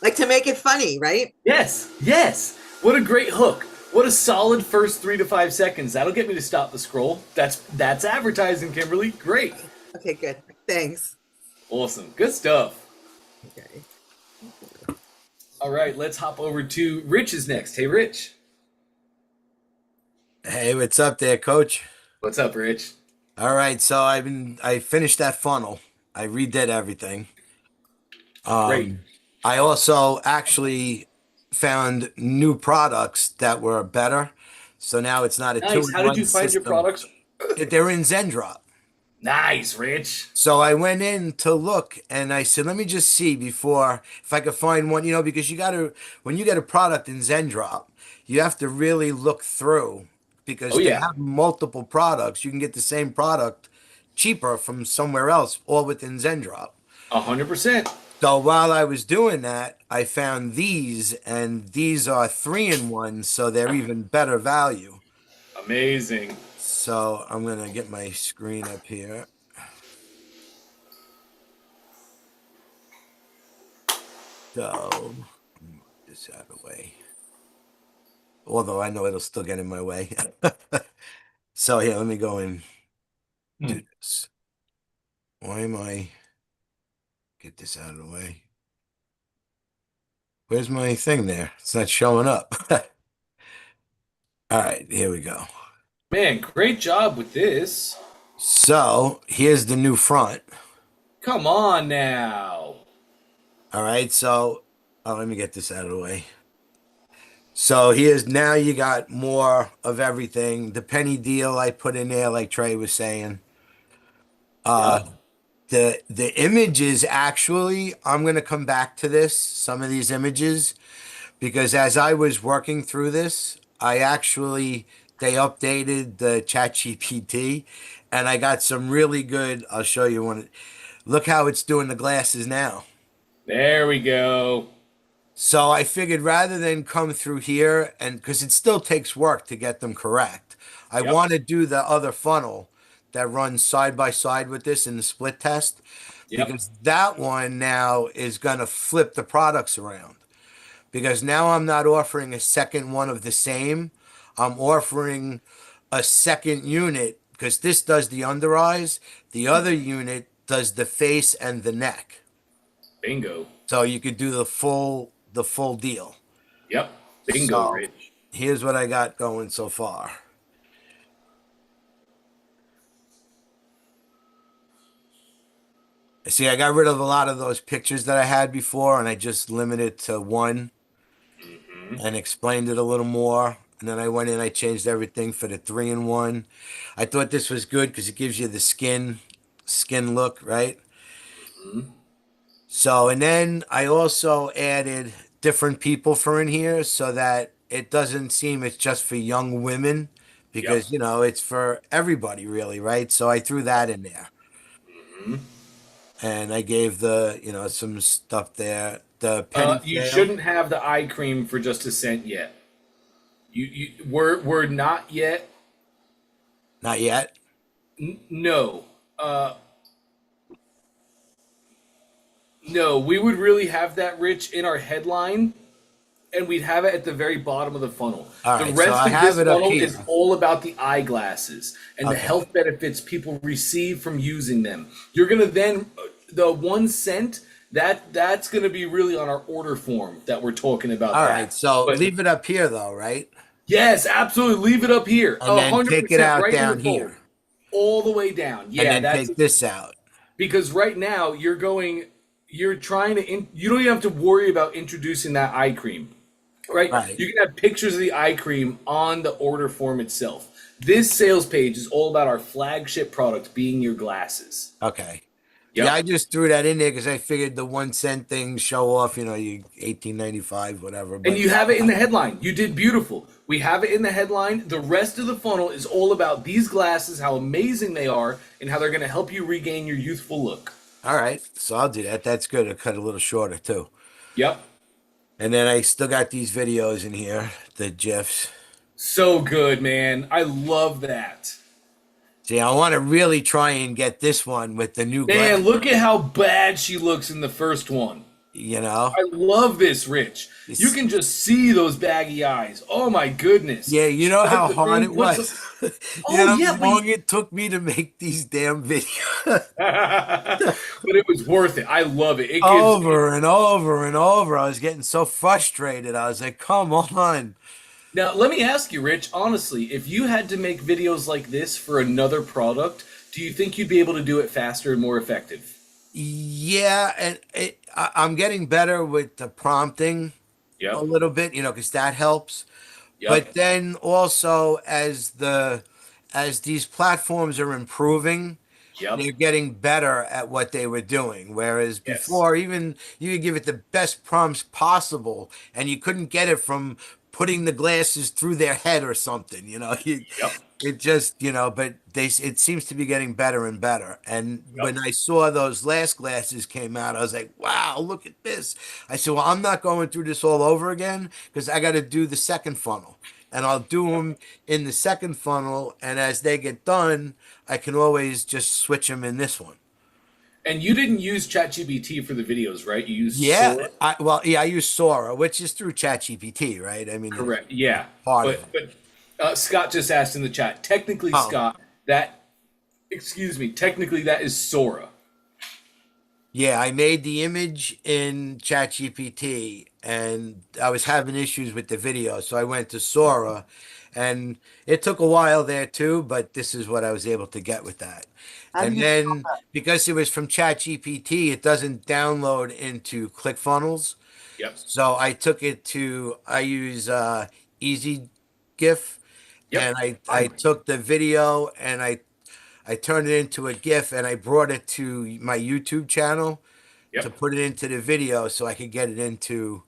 Like to make it funny, right? Yes. Yes. What a great hook. What a solid first 3 to 5 seconds. That'll get me to stop the scroll. That's advertising, Kimberly. Great. Okay, good. Thanks. Awesome. Good stuff. Okay. All right, let's hop over to Rich is next. Hey, Rich. Hey, what's up there, coach? What's up, Rich? All right, so I finished that funnel. I redid everything. Great. I also actually found new products that were better. So now it's not a Nice. How did two-in-one you find your system. products? They're in Zendrop. Nice, Rich. So I went in to look and I said, let me just see before if I could find one, because you got to, when you get a product in Zendrop, you have to really look through Oh, because they yeah. have multiple products. You can get the same product cheaper from somewhere else, all within Zendrop. 100%. So while I was doing that, I found these, and these are 3-in-1, so they're even better value. Amazing. So I'm gonna get my screen up here. So move this out of the way. Although I know it'll still get in my way. So here, let me go and do this. Why am I get this out of the way? Where's my thing there? It's not showing up. All right, here we go. Man, great job with this. So here's the new front. Come on now. All right, so let me get this out of the way. So here's now you got more of everything. The penny deal I put in there, like Trey was saying. Yep. The images actually, I'm gonna come back to this, some of these images, because as I was working through this, they updated the chat GPT and I got some really good, I'll show you one. Look how it's doing the glasses now. There we go. So I figured rather than come through here and because it still takes work to get them correct, I Yep. want to do the other funnel that runs side by side with this in the split test Yep. because that one now is going to flip the products around. Because now I'm not offering a second one of the same. I'm offering a second unit because this does the under eyes. The other unit does the face and the neck. Bingo. So you could do the full deal. Yep. Bingo, So Rich. here's what I got going so far. See, I got rid of a lot of those pictures that I had before and I just limited to one. and explained it a little more. And then I went in, I changed everything for the 3-in-1. I thought this was good because it gives you the skin look, right? So, and then I also added different people for in here so that it doesn't seem it's just for young women Yep. because, it's for everybody really, right? So I threw that in there. And I gave some stuff there. The penny You sale. shouldn't have the eye cream for just a cent yet. We're not yet. Not yet. No. No, we would really have that, Rich, in our headline, and we'd have it at the very bottom of the funnel. All The right, so rest I of have this it up funnel here. is all about the eyeglasses and the Okay. health benefits people receive from using them. You're gonna then the 1 cent that's gonna be really on our order form that we're talking about. All that. right, so But leave it up here though, right? yes, absolutely, leave it up here, And then take it 100%, out right in the down fold, here. all the way down. And Yeah, then that's take this out. because right now you're trying to you don't even have to worry about introducing that eye cream, right? Right. You can have pictures of the eye cream on the order form itself. This sales page is all about our flagship product being your glasses. Okay. Yep. Yeah, I just threw that in there because I figured the 1 cent thing show off, you 18.95, whatever. And But you have it in the headline. You did beautiful. We have it in the headline. The rest of the funnel is all about these glasses, how amazing they are, and how they're going to help you regain your youthful look. all right, so I'll do that. That's good. I'll cut a little shorter too. Yep. And then I still got these videos in here, the GIFs. So good, man. I love that. See, I want to really try and get this one with the new Man, glass, look at how bad she looks in the first one. I love this, Rich. You can just see those baggy eyes. Oh my goodness. Yeah, you know how The hard thing it puts- was. Oh, You know yeah, how but long it took me to make these damn videos but it was worth it. I love it. It gives over and over and over. I was getting so frustrated. I was like, come on. Now, let me ask you, Rich, honestly, if you had to make videos like this for another product, do you think you'd be able to do it faster and more effective? Yeah, and I'm getting better with the prompting a Yep. little bit, because that helps. Yep. But then also as these platforms are improving, Yep. they're getting better at what they were doing. Whereas Yes. before, even you could give it the best prompts possible, and you couldn't get it from putting the glasses through their head or something. Yep. It just, but it seems to be getting better and better. And Yep. when I saw those last glasses came out, I was like, wow, look at this. I said, well, I'm not going through this all over again because I got to do the second funnel. And I'll do them in the second funnel. And as they get done, I can always just switch them in this one. And you didn't use ChatGPT for the videos, right? You used Yeah. Sora? I use Sora, which is through ChatGPT, right? I mean, Correct. Yeah. part of But Scott just asked in the chat. Technically, Oh. Scott, technically that is Sora. Yeah, I made the image in ChatGPT and I was having issues with the video. So I went to Sora and it took a while there too, but this is what I was able to get with that. How do And you then because it was from ChatGPT, it doesn't download into ClickFunnels. Yep. So I use Easy GIF Yep. and I took the video and I turned it into a GIF and I brought it to my YouTube channel Yep. to put it into the video so I could get it into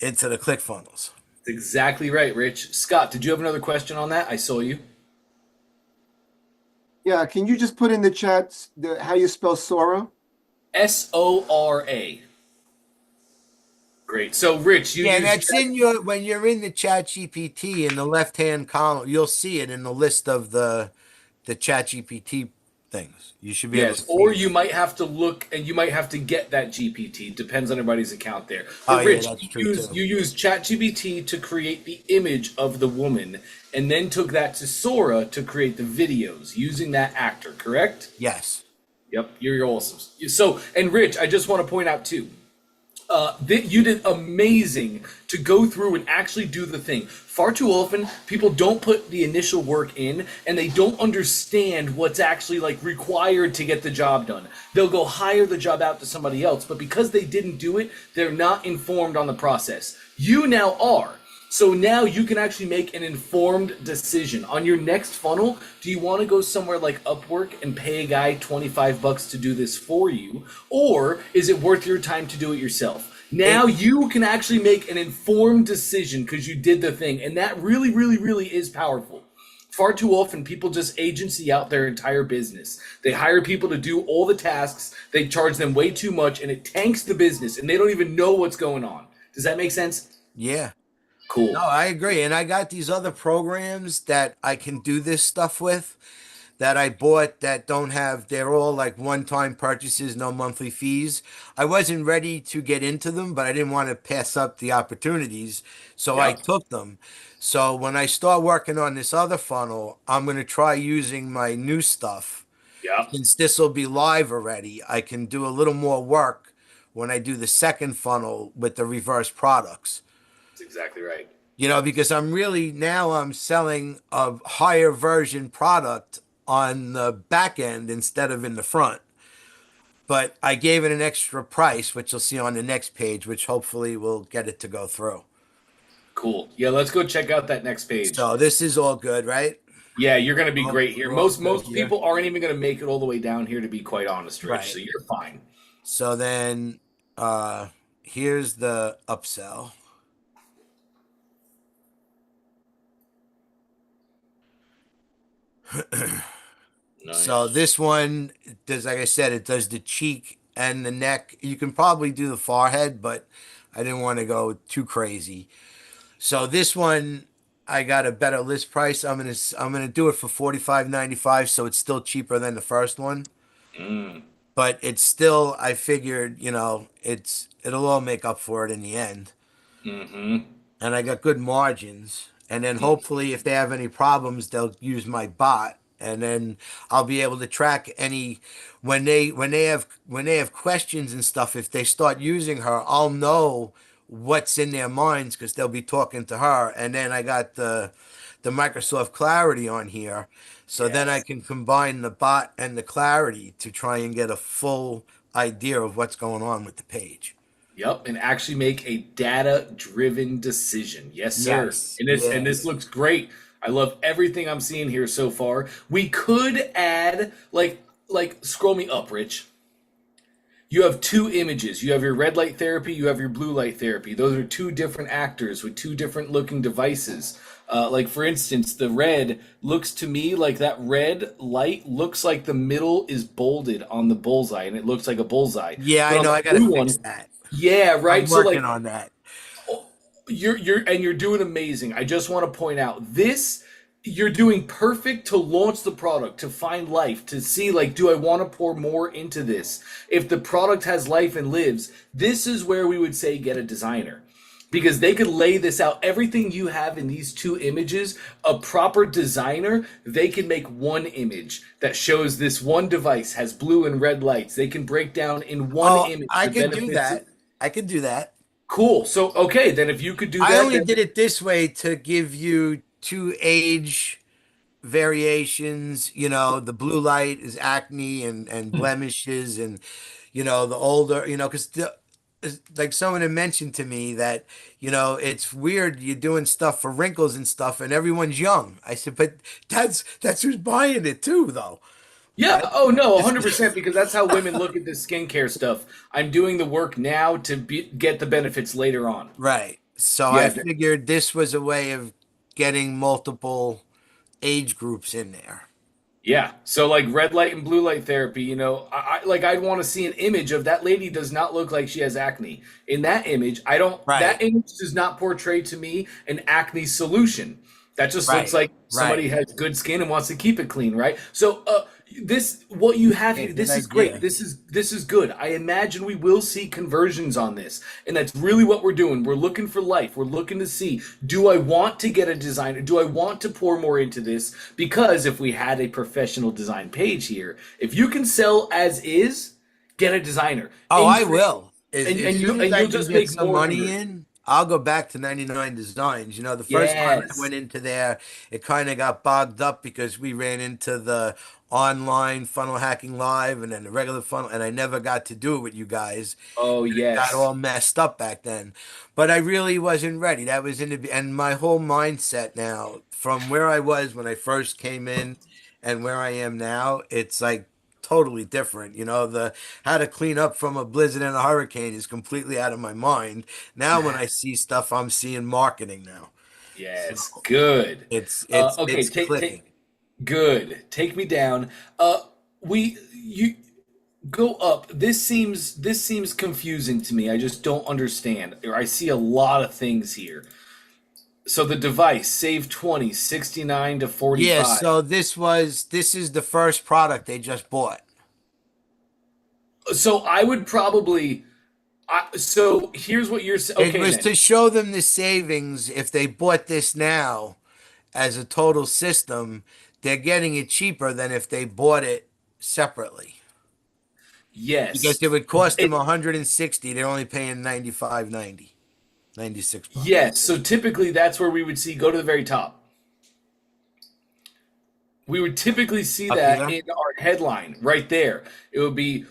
into the ClickFunnels. That's exactly right, Rich. Scott, did you have another question on that? I saw you. Yeah, can you just put in the chat how you spell Sora? Sora. Great. So, Rich, you Yeah, use that's when you're in the Chat GPT in the left hand column, you'll see it in the list of the Chat GPT things. You should be able yes, to or see you that. might have to look and you might have to get that GPT. Depends on everybody's account there. Oh, But yeah, Rich, that's you true, too. use ChatGPT to create the image of the woman and then took that to Sora to create the videos using that actor, correct? Yes. Yep, you're awesome. So, and Rich, I just want to point out too, You did amazing to go through and actually do the thing. Far too often, people don't put the initial work in, and they don't understand what's actually like required to get the job done. They'll go hire the job out to somebody else, but because they didn't do it, they're not informed on the process. You now are. So now you can actually make an informed decision on your next funnel. Do you want to go somewhere like Upwork and pay a guy $25 to do this for you? Or is it worth your time to do it yourself? Now you can actually make an informed decision because you did the thing. And that really, really, really is powerful. Far too often, people just agency out their entire business. They hire people to do all the tasks. They charge them way too much and it tanks the business and they don't even know what's going on. Does that make sense? Yeah. Cool. No, I agree. And I got these other programs that I can do this stuff with that I bought that don't have, they're all like one-time purchases, no monthly fees. I wasn't ready to get into them, but I didn't want to pass up the opportunities. So I Yeah. took them. So when I start working on this other funnel, I'm going to try using my new stuff. Yeah. Since this will be live already, I can do a little more work when I do the second funnel with the reverse products. That's exactly right. You know, because I'm selling a higher version product on the back end instead of in the front. But I gave it an extra price, which you'll see on the next page, which hopefully will get it to go through. Cool. Yeah, let's go check out that next page. So this is all good, right? Yeah, you're going to be great here. We're all Most good here. people aren't even going to make it all the way down here, to be quite honest, Rich. Right. So you're fine. So then here's the upsell. Nice. So this one does, like I said, it does the cheek and the neck. You can probably do the forehead, but I didn't want to go too crazy. So this one, I got a better list price. I'm gonna do it for $45.95, so it's still cheaper than the first one. Mm. But it's still, I figured, it'll all make up for it in the end. Mm-hmm. And I got good margins. And then hopefully, if they have any problems, they'll use my bot, and then I'll be able to track any when they have questions and stuff. If they start using her, I'll know what's in their minds because they'll be talking to her. And then I got the Microsoft Clarity on here, so then I Yes. can combine the bot and the Clarity to try and get a full idea of what's going on with the page. Yep, and actually make a data-driven decision. Yes, sir. Yes, And this looks great. I love everything I'm seeing here so far. We could add like scroll me up, Rich. You have two images. You have your red light therapy, you have your blue light therapy. Those are two different actors with two different looking devices. Like for instance, the red looks to me like that red light looks like the middle is bolded on the bullseye, and it looks like a bullseye. Yeah, But I on know. the I gotta blue fix one, that. yeah, right. I'm So working like on that. you're doing amazing. I just want to point out this. You're doing perfect to launch the product, to find life, to see like, do I want to pour more into this? If the product has life and lives, this is where we would say get a designer. Because they could lay this out. Everything you have in these two images, a proper designer, they can make one image that shows this one device has blue and red lights. They can break down in one Oh, image I the can do benefits. that. I can do that. Cool. So, okay, then if you could do I that, only then did it this way to give you two age variations. The blue light is acne and blemishes, and the older, because like someone had mentioned to me that it's weird you're doing stuff for wrinkles and stuff, and everyone's young. I said, but that's who's buying it too, though. yeah, oh no, 100%, because that's how women look at this skincare stuff. I'm doing the work now to get the benefits later on. Right. So I Yeah, figured this was a way of getting multiple age groups in there. yeah. So like red light and blue light therapy, I'd want to see an image of that lady does not look like she has acne. In that image, I don't Right. that image does not portray to me an acne solution. That just Right. looks like somebody Right. has good skin and wants to keep it clean, right? So what you have Yeah, here, good this is idea. great. This is good. I imagine we will see conversions on this. And that's really what we're doing. We're looking for life. We're looking to see, do I want to get a designer? Do I want to pour more into this? Because if we had a professional design page here, if you can sell as is, get a designer. Oh, I Increase- will. as you soon as and I you'll can just get make some more money conversions. in, I'll go back to 99 Designs. The first time I Yes. went into there, it kind of got bogged up because we ran into the online funnel hacking live and then the regular funnel, and I never got to do it with you guys. Oh Got yes. all messed up back then. But I really wasn't ready. That was and my whole mindset now, from where I was when I first came in and where I am now, it's like totally different. The how to clean up from a blizzard and a hurricane is completely out of my mind. Now when I see stuff, I'm seeing marketing now. So Yes. Good. it's it's Okay. it's Take. clicking. Good. Take me down. We you go up. This seems confusing to me. I just don't understand. Or I see a lot of things here. So the device save 20, 69 to Yeah, 45. so this is the first product they just bought. So I would probably so here's what you're saying. It Okay was then. to show them the savings if they bought this now as a total system, they're getting it cheaper than if they bought it separately. Because Yes. it would cost them It, 160, they're only paying 95.90, $96. yes. So typically that's where we would see go to the very top. We would typically see Up that here? in our headline right there. It would be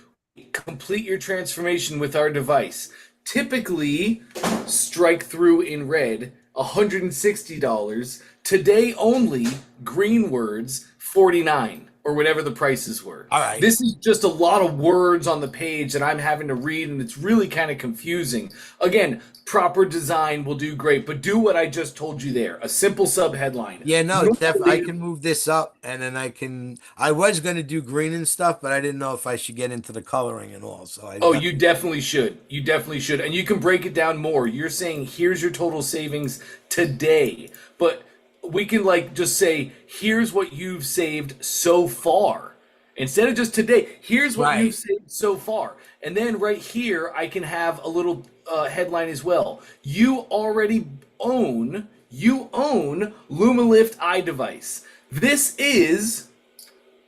complete your transformation with our device. Typically, strike through in red, $160. Today only, green words, 49 or whatever the prices were. All right. This is just a lot of words on the page that I'm having to read, and it's really kind of confusing. Again, proper design will do great, but do what I just told you there. A simple sub headline. Yeah, no, it's definitely. I Normally, can move this up, and then I can. I was going to do green and stuff, but I didn't know if I should get into the coloring and all. So I oh, got. you definitely should. You definitely should. And you can break it down more. You're saying here's your total savings today. But we can like just say here's what you've saved so far. Instead of just today, here's what you've Right. saved so far. And then right here I can have a little headline as well. You own LumaLift iDevice. This is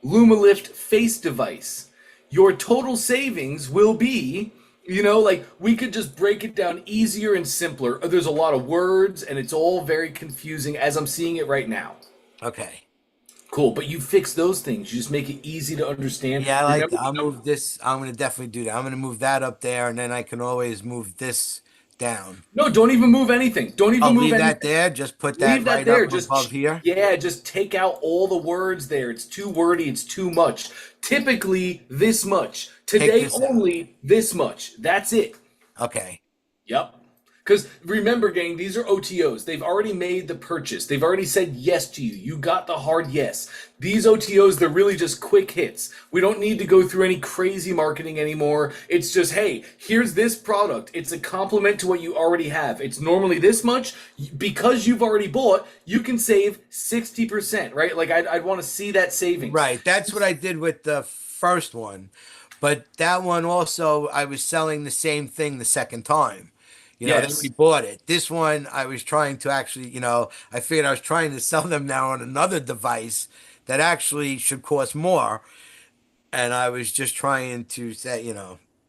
LumaLift face device. Your total savings will be, like we could just break it down easier and simpler. There's a lot of words and it's all very confusing as I'm seeing it right now. Okay. Cool, but you fix those things. You just make it easy to understand. Yeah, I like Remember that. I'll move this. I'm going to definitely do that. I'm going to move that up there, and then I can always move this down. no, don't even move anything. Don't I'll even move leave that anything. there. Just put that Leave that right there. up above here. Yeah, just take out all the words there. It's too wordy. It's too much. Typically, this much. Take Today this out. only, this much. That's it. Okay. Yep. Because remember, gang, these are OTOs. They've already made the purchase. They've already said yes to you. You got the hard yes. These OTOs, they're really just quick hits. We don't need to go through any crazy marketing anymore. It's just, hey, here's this product. It's a complement to what you already have. It's normally this much. Because you've already bought, you can save 60%, right? Like, I'd want to see that savings. Right. That's what I did with the first one. But that one also, I was selling the same thing the second time. They Yes. already bought it. This one, I was trying to actually, I figured I was trying to sell them now on another device that actually should cost more. And I was just trying to say,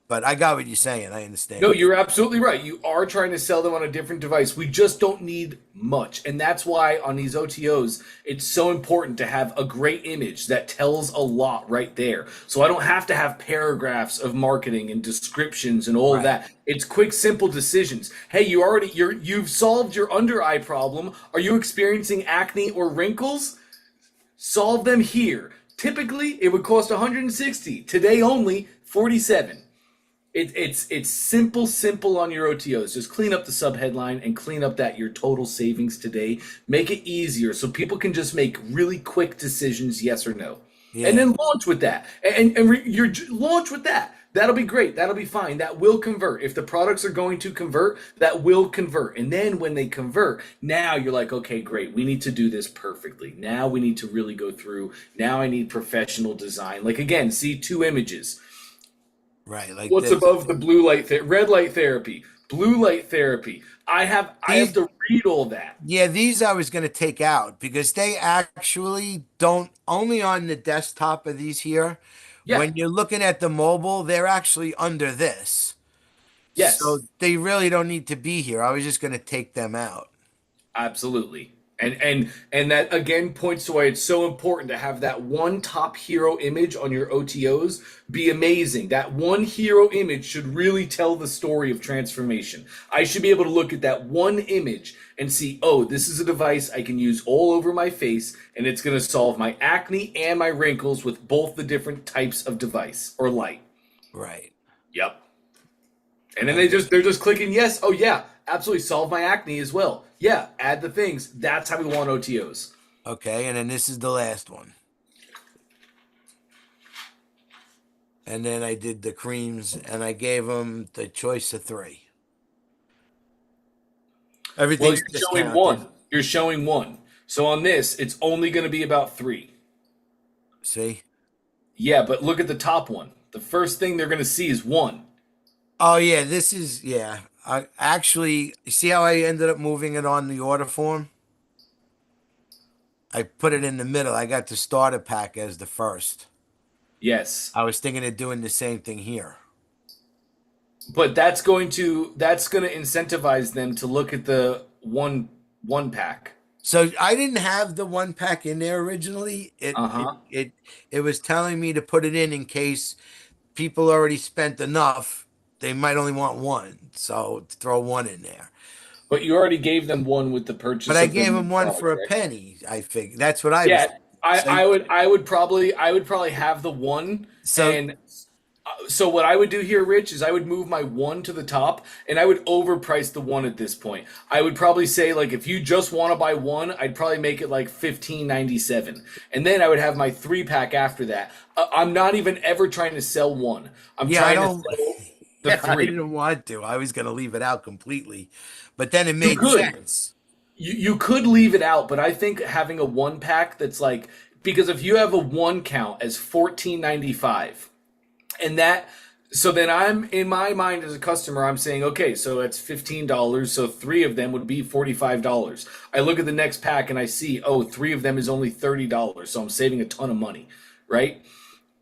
but I got what you're saying. I No, understand. you're absolutely right. You are trying to sell them on a different device. We just don't need much. And that's why on these OTOs, it's so important to have a great image that tells a lot right there. So I don't have to have paragraphs of marketing and descriptions and all of Right. that. It's quick, simple decisions. Hey, you've solved your under eye problem. Are you experiencing acne or wrinkles? Solve them here. Typically, it would cost 160. Today only 47. It's simple on your OTOs. Just clean up the subheadline and clean up that your total savings today. Make it easier so people can just make really quick decisions, yes or no, Yeah. and then launch with that. Launch with that. That'll be great. That'll be fine. That will convert. If the products are going to convert, that will convert. And then when they convert, now you're like, okay, great. We need to do this perfectly. Now we need to really go through. Now I need professional design. Like again, see two images. Right. Like What's this. above the red light therapy, blue light therapy? I have to read all that. Yeah, these I was going to take out because they actually don't, only on the desktop of these here. Yeah. When you're looking at the mobile, they're actually under this. Yes. So they really don't need to be here. I was just going to take them out. Absolutely. And that again points to why it's so important to have that one top hero image on your OTOs be amazing. That one hero image should really tell the story of transformation. I should be able to look at that one image and see, oh, this is a device I can use all over my face, and it's going to solve my acne and my wrinkles with both the different types of device or light. Right. Yep. And then they're just clicking yes. Oh yeah, absolutely solve my acne as well. Yeah, add the things. That's how we want OTOs. Okay, and then this is the last one. And then I did the creams, and I gave them the choice of 3. Well, Everything's you're showing discounted. one. You're showing one. So on this, it's only going to be about 3. See? Yeah, but look at the top one. The first thing they're going to see is 1. Oh yeah, this is I actually, you see how I ended up moving it on the order form? I put it in the middle. I got the starter pack as the first. Yes. I was thinking of doing the same thing here. But that's going to incentivize them to look at the one pack. So I didn't have the 1 pack in there originally. It was telling me to put it in case people already spent enough. They might only want 1, so throw 1 in there. But you already gave them 1 with the purchase. But I gave them 1 for a penny. I think that's what I was. Yeah, I would probably have the 1. So what I would do here, Rich, is I would move my 1 to the top, and I would overprice the 1 at this point. I would probably say, like, if you just want to buy 1, I'd probably make it like $15.97, and then I would have my 3-pack after that. I'm not even ever trying to sell 1. I'm trying to sell the 3. I didn't want to. I was going to leave it out completely, but then it made sense. You could leave it out, but I think having a 1-pack that's like, because if you have a 1 count as $14.95. And so then I'm, in my mind as a customer, I'm saying, okay, so that's $15. So 3 of them would be $45. I look at the next pack and I see, oh, 3 of them is only $30. So I'm saving a ton of money, right?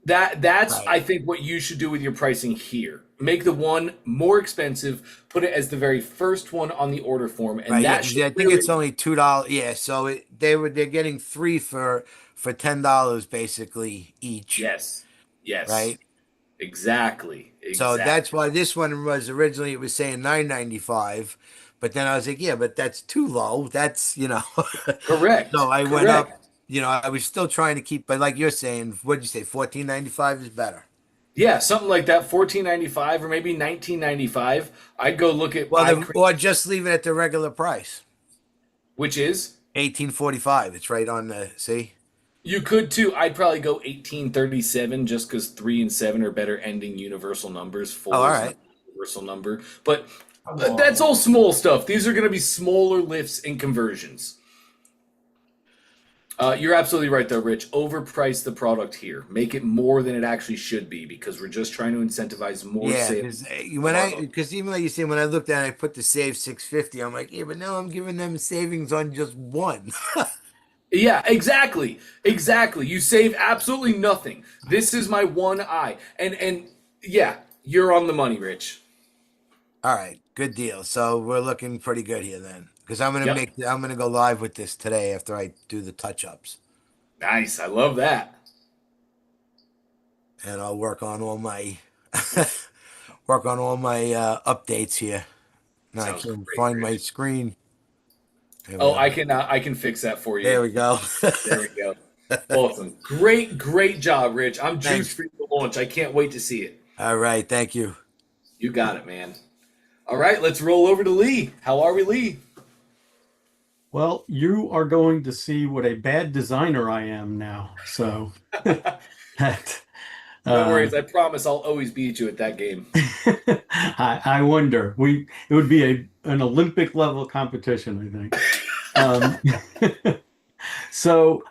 That's right. I think what you should do with your pricing here. Make the 1 more expensive, put it as the very first one on the order form. And right, I think it's only $2. Yeah. So they're getting 3 for $10 basically each. Yes. Right. Exactly. So that's why this one was originally, it was saying $9.95, but then I was like, yeah, but that's too low. That's, correct. So I went up, I was still trying to keep, but like you're saying, what'd you say? $14.95 is better. Yeah, something like that, $14.95 or maybe $19.95. I'd go look at or just leave it at the regular price, which is $18.45. It's right on the see. You could too. I'd probably go 1837 just because 3 and 7 are better ending universal numbers. 4 is not a universal number, but that's all small stuff. These are going to be smaller lifts and conversions. You're absolutely right, though, Rich. Overprice the product here. Make it more than it actually should be because we're just trying to incentivize more sales. Because even like you say, when I looked at it, I put the save $6.50. I'm like, yeah, but now I'm giving them savings on just 1. Yeah, exactly. You save absolutely nothing. This is my 1 eye. And yeah, you're on the money, Rich. All right, good deal. So we're looking pretty good here then. Because I'm gonna go live with this today after I do the touch-ups. Nice. I love that. And I'll work on all my updates here. Now I can't find my screen. I can fix that for you. There we go. There we go. Awesome. Great job, Rich. I'm juiced for your launch. I can't wait to see it. All right. Thank you. You got it, man. All right. Let's roll over to Lee. How are we, Lee? Well, you are going to see what a bad designer I am now. So no worries. I promise I'll always beat you at that game. I wonder. It would be an Olympic level competition, I think. So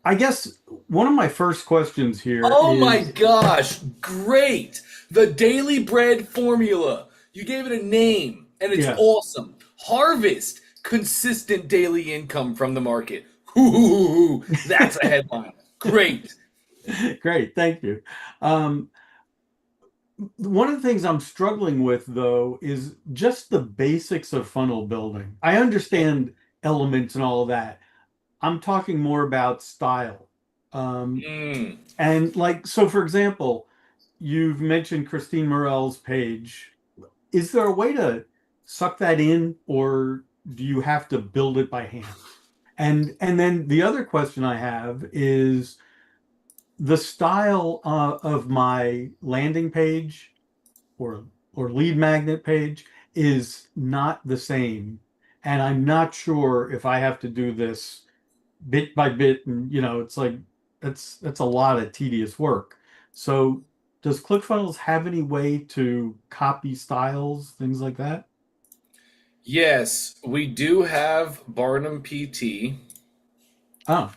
I guess one of my first questions here is, my gosh, great. The Daily Bread formula. You gave it a name and it's awesome. Harvest consistent daily income from the market. Ooh, that's a headline. Great. Great, thank you. one of the things I'm struggling with, though, is just the basics of funnel building. I understand elements and all of that. I'm talking more about style. Um, Mm. and like, so for example, you've mentioned Christine Morel's page. Is there a way to suck that in, or do you have to build it by hand? And then the other question I have is the style of my landing page or lead magnet page is not the same, and I'm not sure if I have to do this bit by bit, and it's like that's a lot of tedious work. So does ClickFunnels have any way to copy styles, things like that? Yes, we do have Barnum PT. Oh,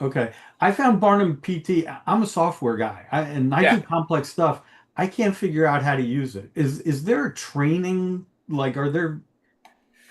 okay. I found Barnum PT. I'm a software guy, and I do Yeah. complex stuff. I can't figure out how to use it. Is there a training? Like, are there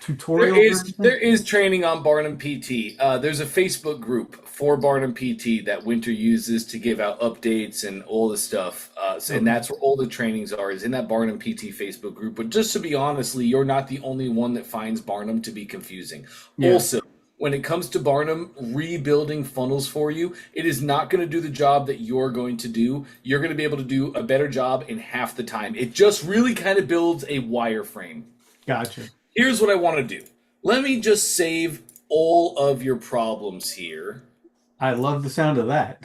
There tutorials or is anything? there is training on Barnum PT. There's a Facebook group for Barnum PT that Winter uses to give out updates and all the stuff. And Okay. that's where all the trainings are, is in that Barnum PT Facebook group. But just to be honestly, you're not the only one that finds Barnum to be confusing. Yeah. Also, when it comes to Barnum rebuilding funnels for you, it is not going to do the job that you're going to do. You're going to be able to do a better job in half the time. It just really kind of builds a wireframe. Gotcha. Here's what I want to do. Let me just save all of your problems here. I love the sound of that.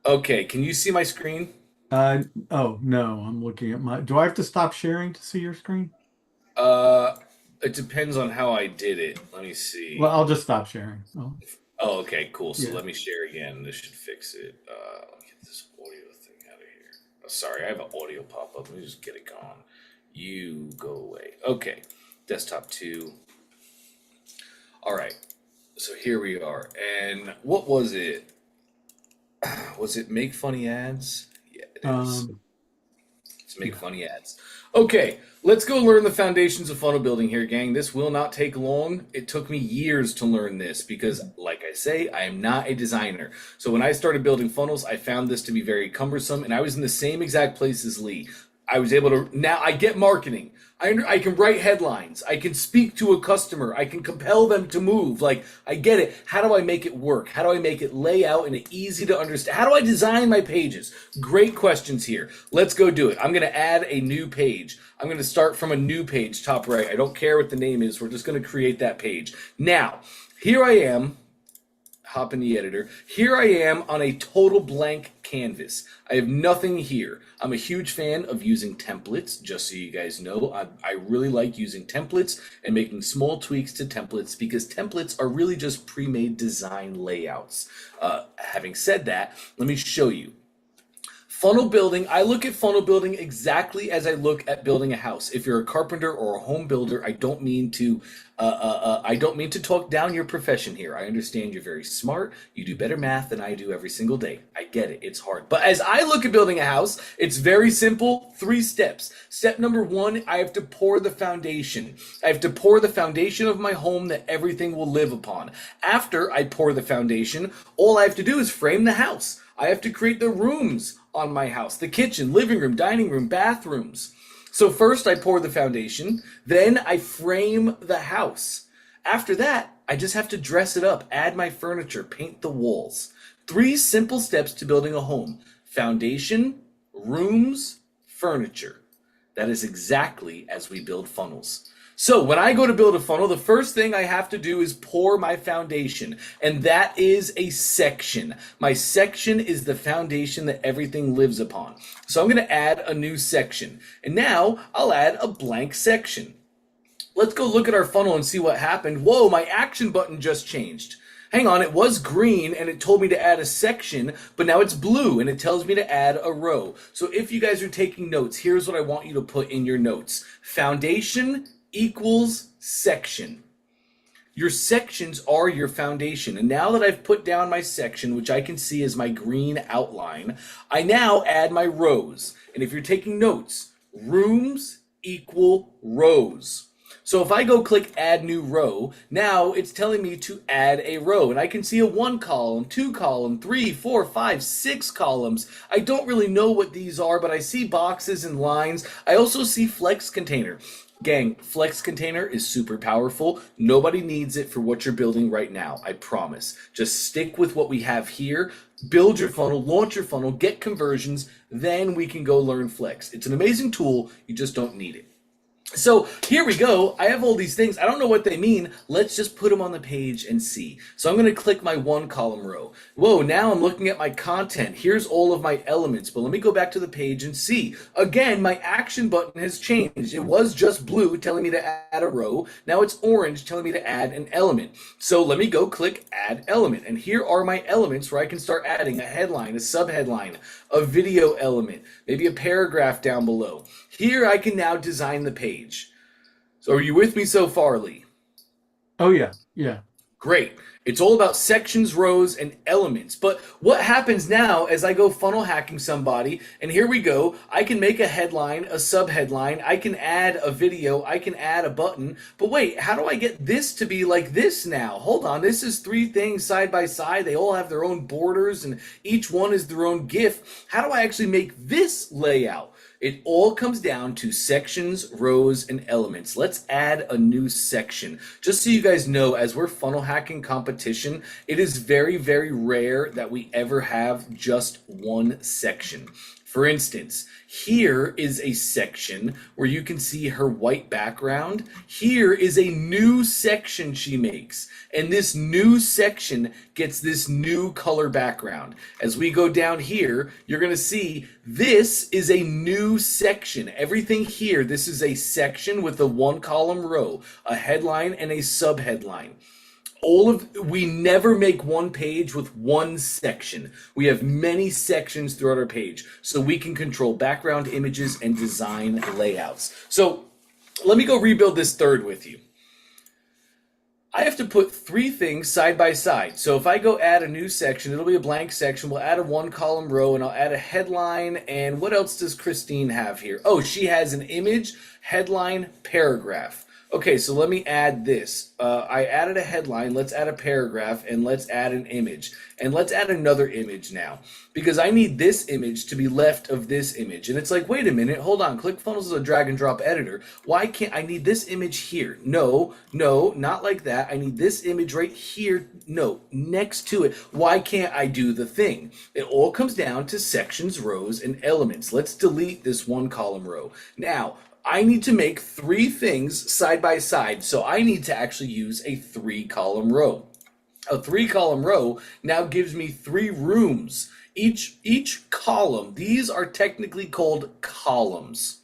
Okay, can you see my screen? Oh no, I'm looking at my. Do I have to stop sharing to see your screen? Uh, it depends on how I did it. Let me Well, see. I'll just stop sharing. Oh, Oh, okay, cool. So yeah. let me share again. This should fix it. Let me get this audio thing out of here. Oh, sorry, I have an audio pop up. Let me just get it gone. You go away. Okay, desktop 2. All right, so here we are. And what was it? Was it make funny ads? Yeah, it is. Um, To make yeah. funny ads. Okay, let's go learn the foundations of funnel building here, gang. This will not take long. It took me years to learn this because, like I say, I am not a designer. So when I started building funnels, I found this to be very cumbersome, and I was in the same exact place as Lee. I was able to, now I get marketing. I can write headlines. I can speak to a customer. I can compel them to move. Like, I get it. How do I make it work? How do I make it lay out in an easy to understand? How do I design my pages? Great questions here. Let's go do it. I'm going to add a new page. I'm going to start from a new page, top right. I don't care what the name is. We're just going to create that page. Now, here I am. Hop in the editor. Here I am on a total blank canvas. I have nothing here. I'm a huge fan of using templates, just so you guys know. I really like using templates and making small tweaks to templates because templates are really just pre-made design layouts. Having said that, let me show you. Funnel building, I look at funnel building exactly as I look at building a house. If you're a carpenter or a home builder, I don't mean to talk down your profession here. I understand you're very smart. You do better math than I do every single day. I get it. It's hard. But as I look at building a house, it's very simple. 3 steps. Step number 1, I have to pour the foundation. I have to pour the foundation of my home that everything will live upon. After I pour the foundation, all I have to do is frame the house. I have to create the rooms on my house, the kitchen, living room, dining room, bathrooms. So first I pour the foundation, then I frame the house. After that, I just have to dress it up, add my furniture, paint the walls. 3 simple steps to building a home: foundation, rooms, furniture. That is exactly as we build funnels. So when I go to build a funnel, the first thing I have to do is pour my foundation, and that is a section. My section is the foundation that everything lives upon. So I'm going to add a new section, and now I'll add a blank section. Let's go look at our funnel and see what happened. Whoa, my action button just changed. Hang on, it was green and it told me to add a section, but now it's blue and it tells me to add a row. So if you guys are taking notes, here's what I want you to put in your notes. Foundation equals section. Your sections are your foundation. And now that I've put down my section, which I can see as my green outline, I now add my rows. And if you're taking notes, rooms equal rows. So if I go click add new row, now it's telling me to add a row, and I can see a 1 column, 2 column, 3, 4, 5, 6 columns. I don't really know what these are, but I see boxes and lines. I also see flex container. Gang, flex container is super powerful. Nobody needs it for what you're building right now, I promise. Just stick with what we have here, build your funnel, launch your funnel, get conversions, then we can go learn flex. It's an amazing tool, you just don't need it. So here we go. I have all these things. I don't know what they mean. Let's just put them on the page and see. So I'm going to click my 1 column row. Whoa, now I'm looking at my content. Here's all of my elements, but let me go back to the page and see. Again, my action button has changed. It was just blue telling me to add a row. Now it's orange telling me to add an element. So let me go click add element. And here are my elements where I can start adding a headline, a subheadline, a video element, maybe a paragraph down below. Here I can now design the page. So are you with me so far, Lee? Oh, yeah. Yeah. Great. It's all about sections, rows, and elements. But what happens now as I go funnel hacking somebody, and here we go, I can make a headline, a subheadline, I can add a video, I can add a button. But wait, how do I get this to be like this now? Hold on, this is 3 things side by side. They all have their own borders, and each one is their own GIF. How do I actually make this layout? It all comes down to sections, rows, and elements. Let's add a new section. Just so you guys know, as we're funnel hacking competition, it is very, very rare that we ever have just one section. For instance, here is a section where you can see her white background. Here is a new section she makes. And this new section gets this new color background. As we go down here, you're going to see this is a new section. Everything here, this is a section with a 1 column row, a headline and a subheadline. We never make one page with one section. We have many sections throughout our page, so we can control background images and design layouts. So let me go rebuild this third with you. I have to put 3 things side by side. So if I go add a new section, it'll be a blank section. We'll add a 1 column row, and I'll add a headline. And what else does Christine have here? Oh, she has an image, headline, paragraph. Okay, so let me add this. I added a headline, let's add a paragraph, and let's add an image. And let's add another image now, because I need this image to be left of this image. And it's like, wait a minute, hold on, ClickFunnels is a drag and drop editor. Why can't I need this image here? No, not like that. I need this image right here. No, next to it. Why can't I do the thing? It all comes down to sections, rows, and elements. Let's delete this 1 column row. Now, I need to make 3 things side by side, so I need to actually use a 3 column row. A 3 column row now gives me 3 rooms. Each column, these are technically called columns.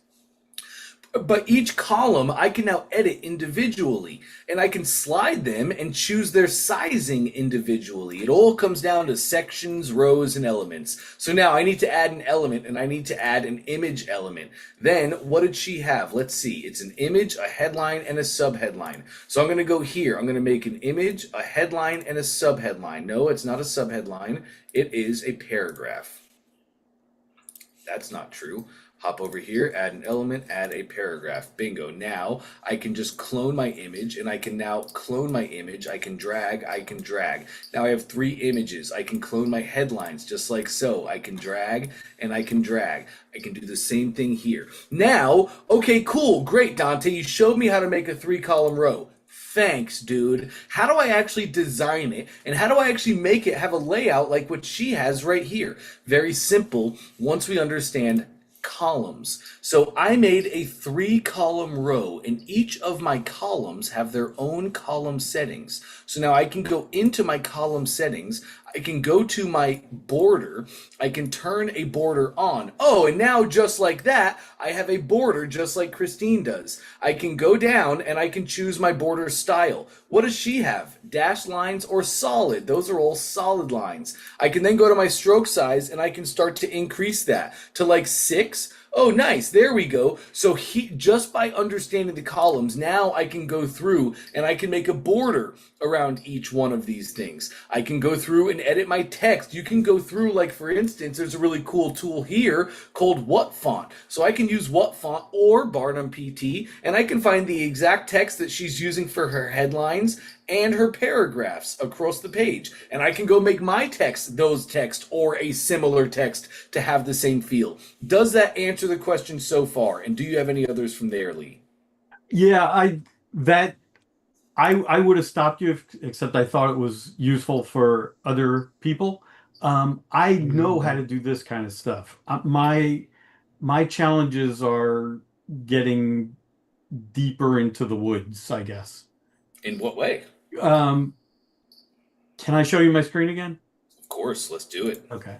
But each column I can now edit individually, and I can slide them and choose their sizing individually. It all comes down to sections, rows, and elements. So now I need to add an element, and I need to add an image element. Then what did she have? Let's see. It's an image, a headline, and a subheadline. So I'm going to go here. I'm going to make an image, a headline, and a subheadline. No, it's not a subheadline. It is a paragraph. That's not true. Hop over here, add an element, add a paragraph. Bingo. Now I can just clone my image, and I can now clone my image. I can drag. Now I have 3 images. I can clone my headlines just like so. I can drag and I can drag. I can do the same thing here. Now, okay, cool, great, Dante. You showed me how to make a 3 column row. Thanks, dude. How do I actually design it? And how do I actually make it have a layout like what she has right here? Very simple once we understand columns. So I made a 3 column row, and each of my columns have their own column settings. So now I can go into my column settings. I can go to my border. I can turn a border on. Oh, and now just like that, I have a border just like Christine does. I can go down and I can choose my border style. What does she have? Dashed lines or solid? Those are all solid lines. I can then go to my stroke size and I can start to increase that to like 6. Oh, nice. There we go. So just by understanding the columns, now I can go through and I can make a border around each one of these things. I can go through and edit my text. You can go through, like for instance, there's a really cool tool here called What Font. So I can use What Font or Barnum PT, and I can find the exact text that she's using for her headlines and her paragraphs across the page. And I can go make my text those text or a similar text to have the same feel. Does that answer the question so far? And do you have any others from there, Lee? Yeah, I would have stopped you except I thought it was useful for other people. I know how to do this kind of stuff. My challenges are getting deeper into the woods, I guess. In what way? Can I show you my screen again? Of course, let's do it. Okay.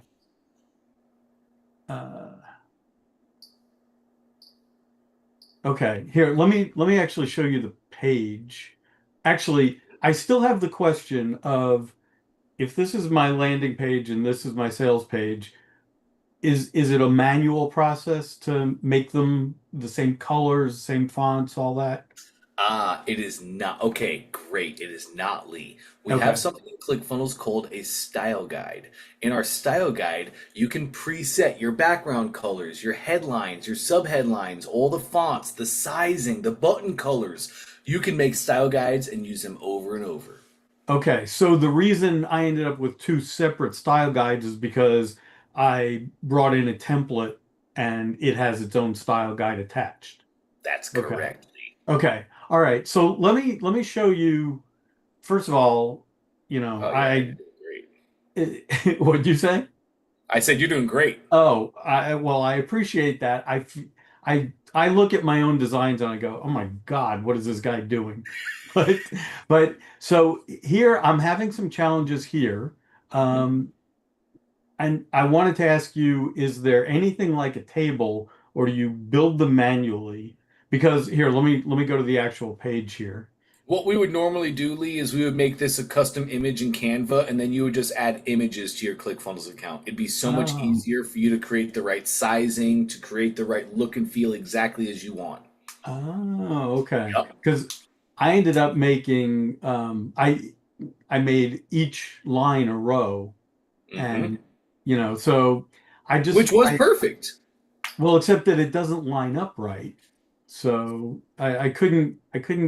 Okay, here, let me actually show you the page. Actually, I still have the question of if this is my landing page and this is my sales page, is it a manual process to make them the same colors, same fonts, all that? It is not. Okay, great. It is not, Lee. We Okay. have something in ClickFunnels called a style guide. In our style guide, you can preset your background colors, your headlines, your subheadlines, all the fonts, the sizing, the button colors. You can make style guides and use them over and over. Okay, so the reason I ended up with two separate style guides is because I brought in a template and it has its own style guide attached. That's Okay. correct, Lee. Okay. All right. So let me show you. First of all, Oh, yeah, you're doing great. what'd you say? I said you're doing great. Oh, well, I appreciate that. I look at my own designs and I go, oh my God, what is this guy doing? But so here I'm having some challenges here. And I wanted to ask you, is there anything like a table or do you build them manually? Because here, let me go to the actual page here. What we would normally do, Lee, is we would make this a custom image in Canva, and then you would just add images to your ClickFunnels account. It'd be so much Oh. easier for you to create the right sizing, to create the right look and feel exactly as you want. Oh, okay. Yep. Because I ended up making I made each line a row, and so Which was perfect. well, except that it doesn't line up right. So I couldn't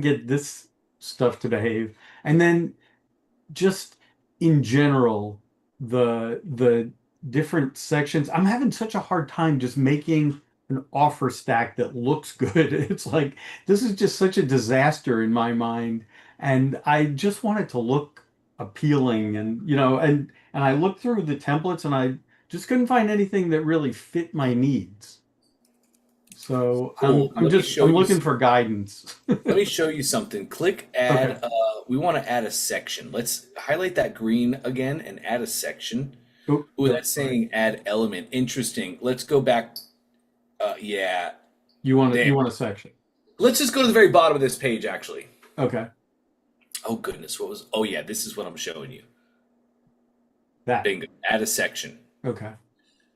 get this stuff to behave. And then just in general, the different sections, I'm having such a hard time just making an offer stack that looks good. It's like this is just such a disaster in my mind. And I just want it to look appealing and I looked through the templates and I just couldn't find anything that really fit my needs. So Cool. I'm looking for guidance. Let me show you something. Click add. Okay. We want to add a section. Let's highlight that green again and add a section. Ooh, Ooh, that's saying add element. Interesting. Let's go back. Yeah. you want Damn. a section. Let's just go to the very bottom of this page, actually. Okay. Oh, goodness. Oh, yeah. This is what I'm showing you. That. Bingo. Add a section. Okay.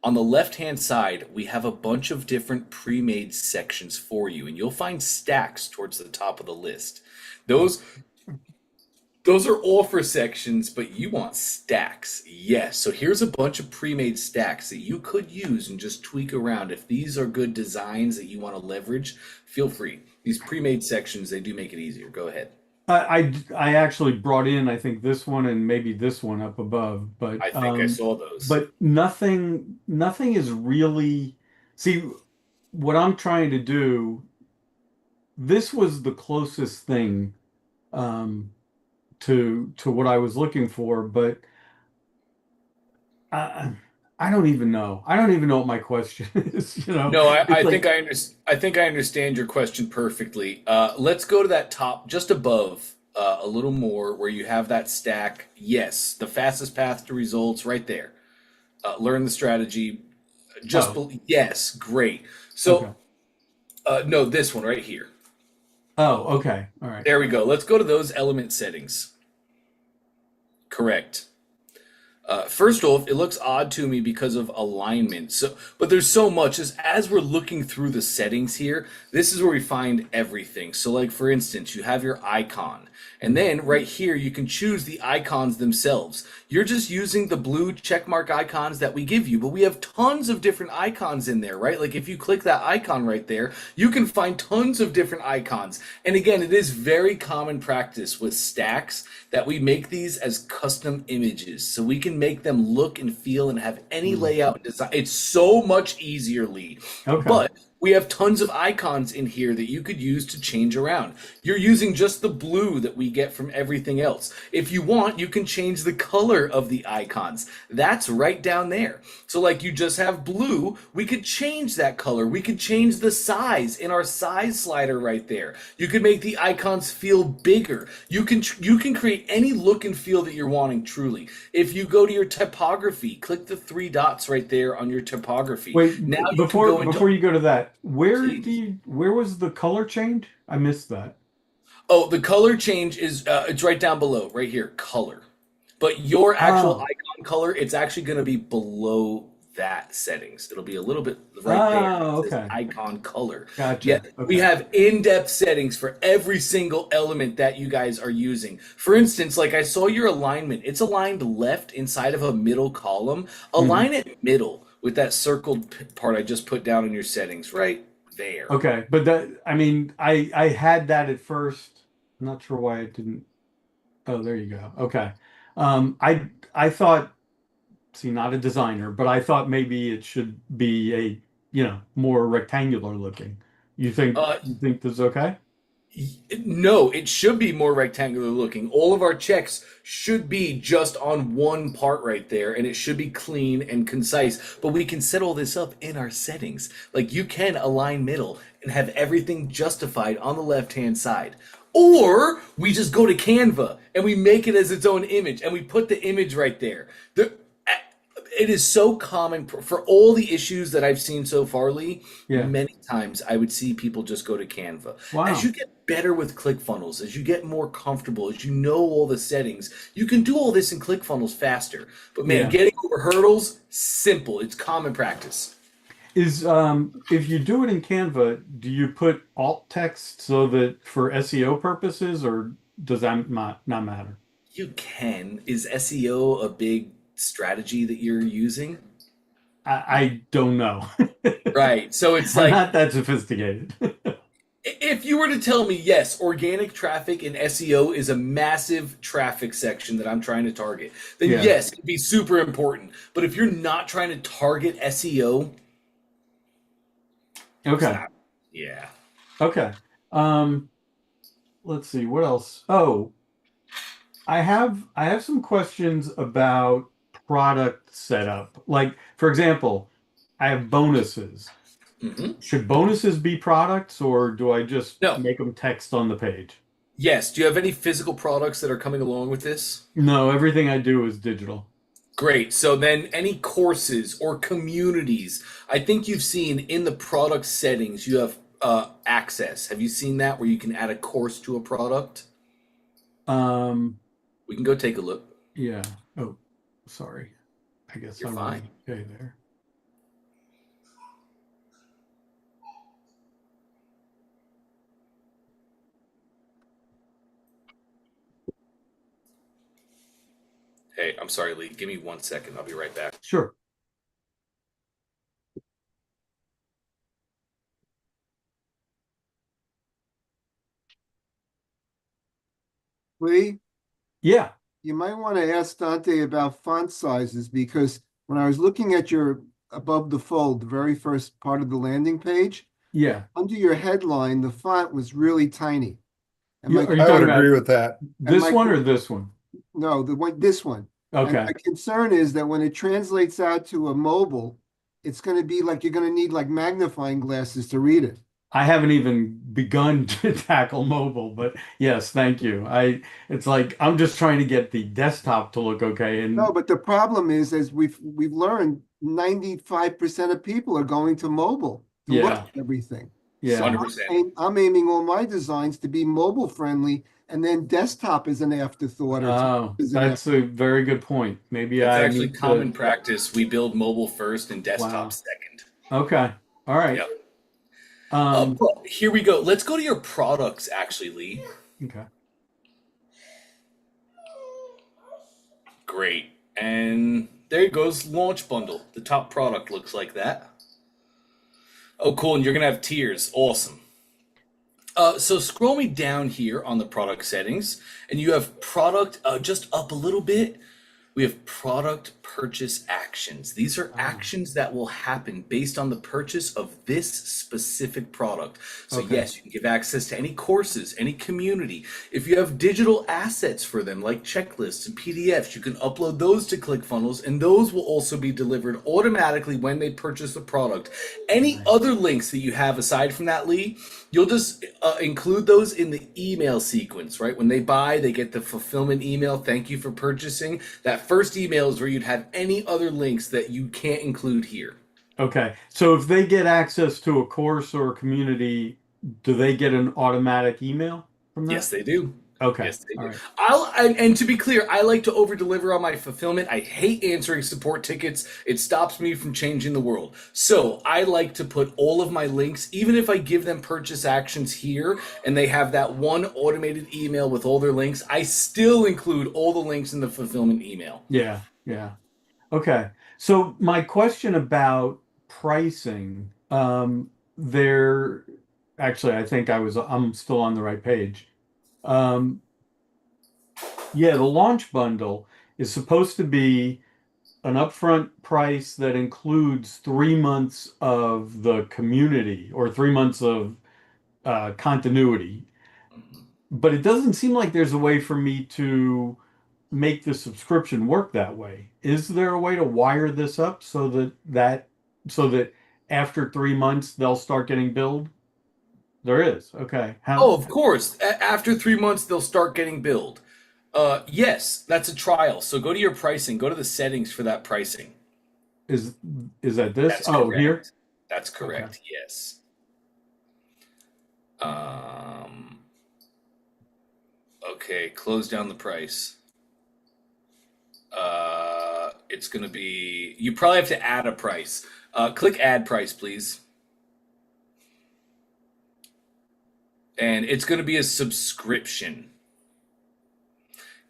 On the left-hand side, we have a bunch of different pre-made sections for you, and you'll find stacks towards the top of the list. Those are offer sections, but you want stacks. Yes, so here's a bunch of pre-made stacks that you could use and just tweak around. If these are good designs that you want to leverage, feel free. These pre-made sections, they do make it easier. Go ahead. I actually brought in, I think, this one and maybe this one up above, but I think I saw those. but nothing is really, see, what I'm trying to do, this was the closest thing to what I was looking for, but I don't even know. I don't even know what my question is, No, I It's think I understand your question perfectly. Let's go to that top, just above, a little more, where you have that stack. Yes, the fastest path to results, right there. Learn the strategy. Yes, great. So, no, this one right here. Oh, okay. All right. There we go. Let's go to those element settings. Correct. First off, it looks odd to me because of alignment. So, but there's so much as we're looking through the settings here, this is where we find everything. So like for instance, you have your icon, and then right here you can choose the icons themselves. You're just using the blue checkmark icons that we give you, but we have tons of different icons in there, right? Like if you click that icon right there, you can find tons of different icons. And again, it is very common practice with stacks that we make these as custom images so we can make them look and feel and have any layout and design. It's so much easier, Lee. Okay. But we have tons of icons in here that you could use to change around. You're using just the blue that we get from everything else. If you want, you can change the color of the icons. That's right down there. So like you just have blue, we could change that color. We could change the size in our size slider right there. You could make the icons feel bigger. You can create any look and feel that you're wanting truly. If you go to your typography, click the 3 dots right there on your typography. Wait, now before you go to that, where was the color change? I missed that. Oh, the color change is it's right down below, right here, color. But your actual icon color, it's actually going to be below that settings. It'll be a little bit right there. It says icon color. Gotcha. Yeah, Okay. we have in-depth settings for every single element that you guys are using. For instance, like I saw your alignment. It's aligned left inside of a middle column. Align it middle with that circled part I just put down in your settings right there. Okay, but that, I mean, I had that at first. I'm not sure why it didn't. Oh, there you go. Okay. I thought, see, not a designer, but I thought maybe it should be a, more rectangular looking. You think this is okay? No, it should be more rectangular looking. All of our checks should be just on one part right there, and it should be clean and concise. But we can set all this up in our settings. Like you can align middle and have everything justified on the left-hand side. Or we just go to Canva and we make it as its own image and we put the image right there. It is so common for all the issues that I've seen so far, Lee. Yeah. Many times I would see people just go to Canva. Wow. As you get better with ClickFunnels, as you get more comfortable, as you know all the settings, you can do all this in ClickFunnels faster. But man, getting over hurdles, simple. It's common practice. Is if you do it in Canva, do you put alt text so that for SEO purposes, or does that not matter? You can. Is SEO a big strategy that you're using? I don't know. Right. So it's I'm like not that sophisticated. if you were to tell me, yes, organic traffic in SEO is a massive traffic section that I'm trying to target, then yes, it'd be super important. But if you're not trying to target SEO, Okay. Yeah. Okay. Let's see what else. Oh, I have some questions about product setup. Like, for example, I have bonuses. Mm-hmm. Should bonuses be products, or do I just make them text on the page? Yes. Do you have any physical products that are coming along with this? No, everything I do is digital. Great. So then any courses or communities, I think you've seen in the product settings, you have access. Have you seen that where you can add a course to a product? We can go take a look. Yeah. Oh, sorry. I guess You're I'm fine. okay there. Hey, I'm sorry, Lee. Give me 1 second. I'll be right back. Sure. Lee, Yeah. you might want to ask Dante about font sizes, because when I was looking at your above the fold, the very first part of the landing page, Yeah. under your headline, the font was really tiny. And Are you I talking would agree about with that. this one or this one? No, this one. And Okay. my concern is that when it translates out to a mobile, it's going to be like you're going to need like magnifying glasses to read it. I haven't even begun to tackle mobile, but yes, thank you. It's like I'm just trying to get the desktop to look okay. And No, but the problem is, as we've learned, 95% of people are going to mobile to look at everything. Yeah. 100%. I'm aiming all my designs to be mobile friendly, and then desktop is an afterthought or Oh, is an that's a very good point. Maybe It's I actually need to. common practice. We build mobile first and desktop Wow. second. Okay. All right. Yep. Um, But here we go. Let's go to your products, actually, Lee. okay. Great. And there goes launch bundle. The top product looks like that. Oh, cool. And you're going to have tiers. Awesome. So scroll me down here on the product settings, and you have product just up a little bit. We have product purchase actions. These are actions that will happen based on the purchase of this specific product. So Okay. yes, you can give access to any courses, any community. If you have digital assets for them, like checklists and PDFs, you can upload those to ClickFunnels, and those will also be delivered automatically when they purchase the product. Any other links that you have aside from that, Lee, you'll just include those in the email sequence, right? When they buy, they get the fulfillment email. Thank you for purchasing. That first email is where you'd have any other links that you can't include here. Okay. So if they get access to a course or a community, do they get an automatic email from Yes, that? they do. Okay. Yes, they All do. right. And to be clear, I like to over deliver on my fulfillment. I hate answering support tickets. It stops me from changing the world. So I like to put all of my links, even if I give them purchase actions here and they have that one automated email with all their links, I still include all the links in the fulfillment email. Yeah. Yeah. Okay. So my question about pricing, there actually I think I'm still on the right page. Um, yeah, the launch bundle is supposed to be an upfront price that includes 3 months of the community or 3 months of continuity. But it doesn't seem like there's a way for me to make the subscription work that way. Is there a way to wire this up so that after 3 months they'll start getting billed? There is. Okay. Oh, How of course. After 3 months, they'll start getting billed. Yes, that's a trial. So go to your pricing. Go to the settings for that pricing. is is that this? That's Oh, here. correct. That's Okay. correct. Yes. Um, okay, close down the price. It's going to be, you probably have to add a price. Click add price, please. And it's going to be a subscription.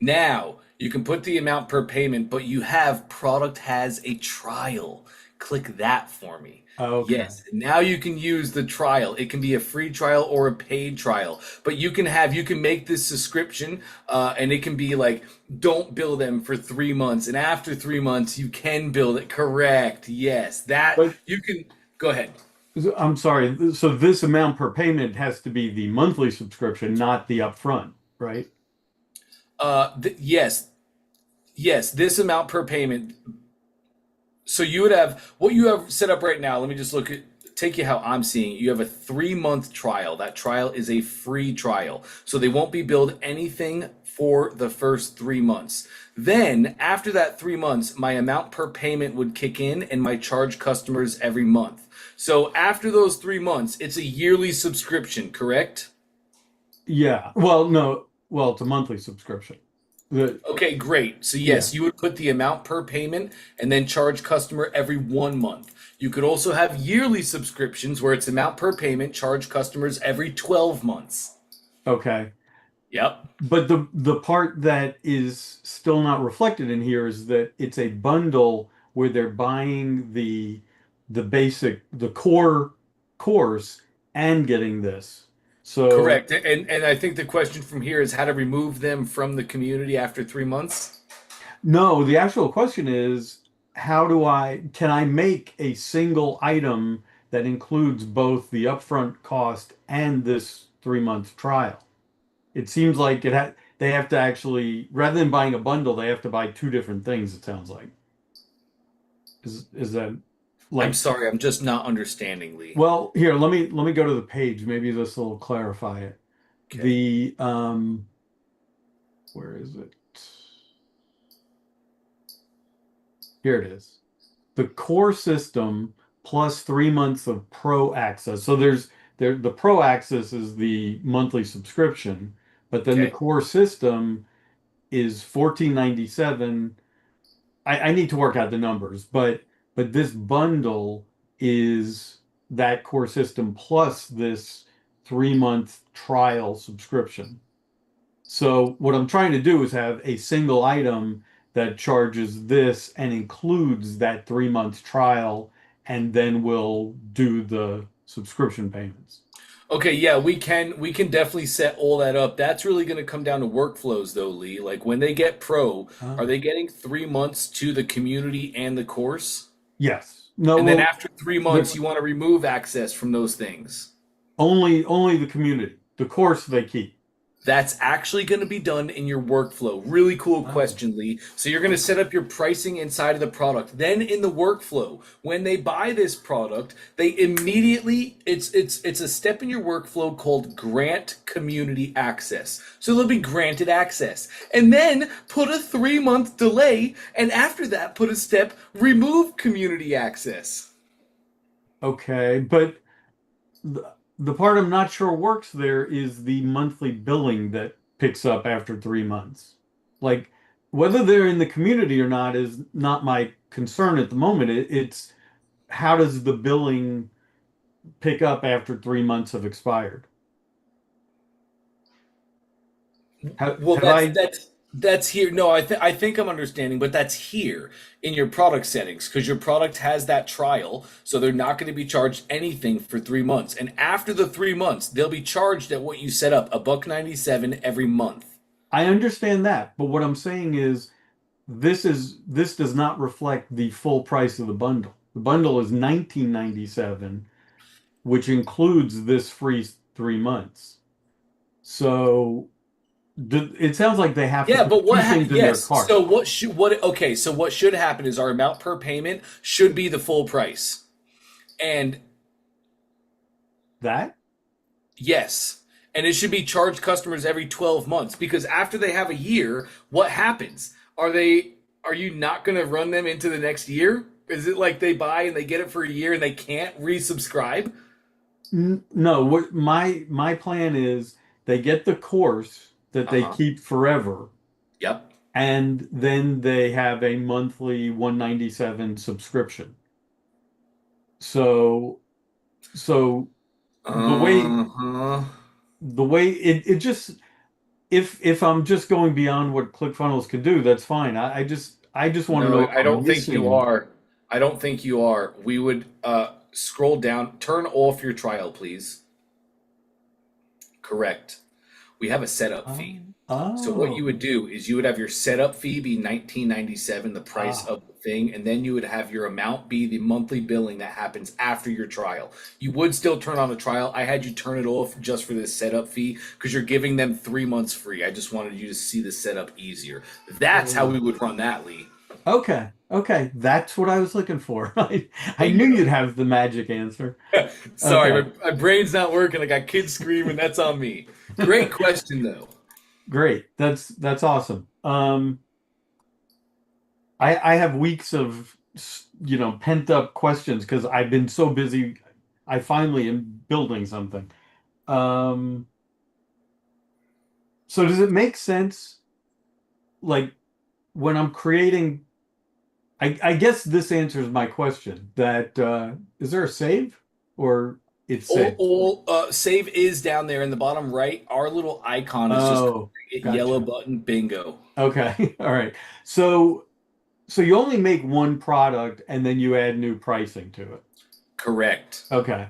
Now, you can put the amount per payment, but you have product has a trial. Click that for me. Okay. Yes, now you can use the trial. It can be a free trial or a paid trial, but you can make this subscription, and it can be like, don't bill them for 3 months, and after 3 months you can bill it. Correct. Yes, that But you can. Go ahead. I'm sorry. So this amount per payment has to be the monthly subscription, not the upfront, right? Yes, yes. This amount per payment. So you would have what you have set up right now. Let me just take you how I'm seeing it. You have a 3 month trial. That trial is a free trial. So they won't be billed anything for the first 3 months. Then after that 3 months, my amount per payment would kick in and my charge customers every month. So after those 3 months, it's a yearly subscription, correct? Yeah. Well, no. Well, it's a monthly subscription. The Okay, great. So Yeah. yes, you would put the amount per payment and then charge customer every 1 month. You could also have yearly subscriptions where it's amount per payment, charge customers every 12 months. Okay. Yep. But the part that is still not reflected in here is that it's a bundle where they're buying the core course and getting this. So Correct. And I think the question from here is how to remove them from the community after 3 months. no, the actual question is can I make a single item that includes both the upfront cost and this 3 month trial? It seems like they have to actually, rather than buying a bundle, they have to buy two different things, it sounds like. Is that I'm like, sorry, I'm just not understanding, Lee. well, here, let me go to the page. Maybe this will clarify it. Okay. The where is it? Here it is. The core system plus 3 months of pro access. So The Pro Access is the monthly subscription, but then the Okay. core system is 14.97. I need to work out the numbers, but this bundle is that core system plus this 3-month trial subscription. So what I'm trying to do is have a single item that charges this and includes that 3-month trial, and then we'll do the subscription payments. Okay, yeah, we can definitely set all that up. That's really going to come down to workflows though, Lee. Like when they get pro, are Oh. they getting 3 months to the community and the course? Yes. No, And then well, after 3 months, you want to remove access from those things. only the community. The course they keep. That's actually going to be done in your workflow. Really cool Oh. question, Lee. So you're going to set up your pricing inside of the product. Then in the workflow, when they buy this product, they immediately it's a step in your workflow called grant community access. So they'll be granted access. And then put a 3-month delay, and after that put a step remove community access. Okay, but the part I'm not sure works there is the monthly billing that picks up after 3 months. Like whether they're in the community or not is not my concern at the moment. It's how does the billing pick up after 3 months have expired? Well, Have I? that's here. No, I think I'm understanding, but that's here in your product settings because your product has that trial, so they're not going to be charged anything for 3 months. And after the 3 months, they'll be charged at what you set up, $1.97 every month. I understand that, but what I'm saying is this does not reflect the full price of the bundle. The bundle is 19.97, which includes this free 3 months. So it sounds like they have to Yeah, put but two things in their yes. cart. So okay, so what should happen is our amount per payment should be the full price. And That? yes, and it should be charged customers every 12 months because after they have a year, what happens? Are you not going to run them into the next year? Is it like they buy and they get it for a year and they can't resubscribe? No, what my plan is they get the course that they Uh-huh. keep forever, Yep. and then they have a monthly 197 subscription. So the way Uh-huh. it just if I'm just going beyond what ClickFunnels can do, that's fine. I just want to know No, if I I'm don't think you missing. are. I don't think you are. We would scroll down, turn off your trial, please. Correct. We have a setup fee. So what you Oh, would do is you would have your setup fee be 19.97, the price ah, of the thing, and then you would have your amount be the monthly billing that happens after your trial. You would still turn on a trial. I had you turn it off just for this setup fee because you're giving them 3 months free. I just wanted you to see the setup easier. That's how we would run that, Lee. okay, that's what I was looking for. I knew Bingo. you'd have the magic answer. Sorry, Okay, my brain's not working. I got kids screaming. That's on me. Great question, though. great. That's awesome. I have weeks of pent up questions because I've been so busy. I finally am building something. Um, so does it make sense, like when I'm creating? I guess this answers my question. That is there a save or it's saved? Save is down there in the bottom right. Our little icon is just Oh, a yellow gotcha. button. Bingo. Okay, all right. So you only make one product and then you add new pricing to it. Correct. Okay.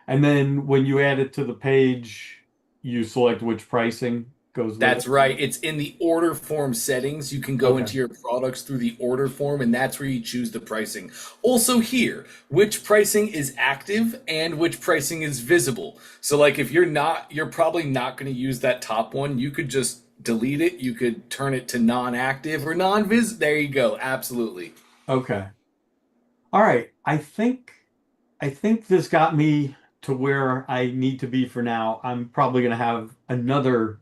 And then when you add it to the page, you select which pricing goes with That's it. right. It's in the order form settings. You can go Okay. into your products through the order form, and that's where you choose the pricing. Also, here, which pricing is active and which pricing is visible. So, like, if you're probably not going to use that top one, you could just delete it. You could turn it to non-active or non-vis. There you go. Absolutely. Okay. All right. I think this got me to where I need to be for now. I'm probably going to have another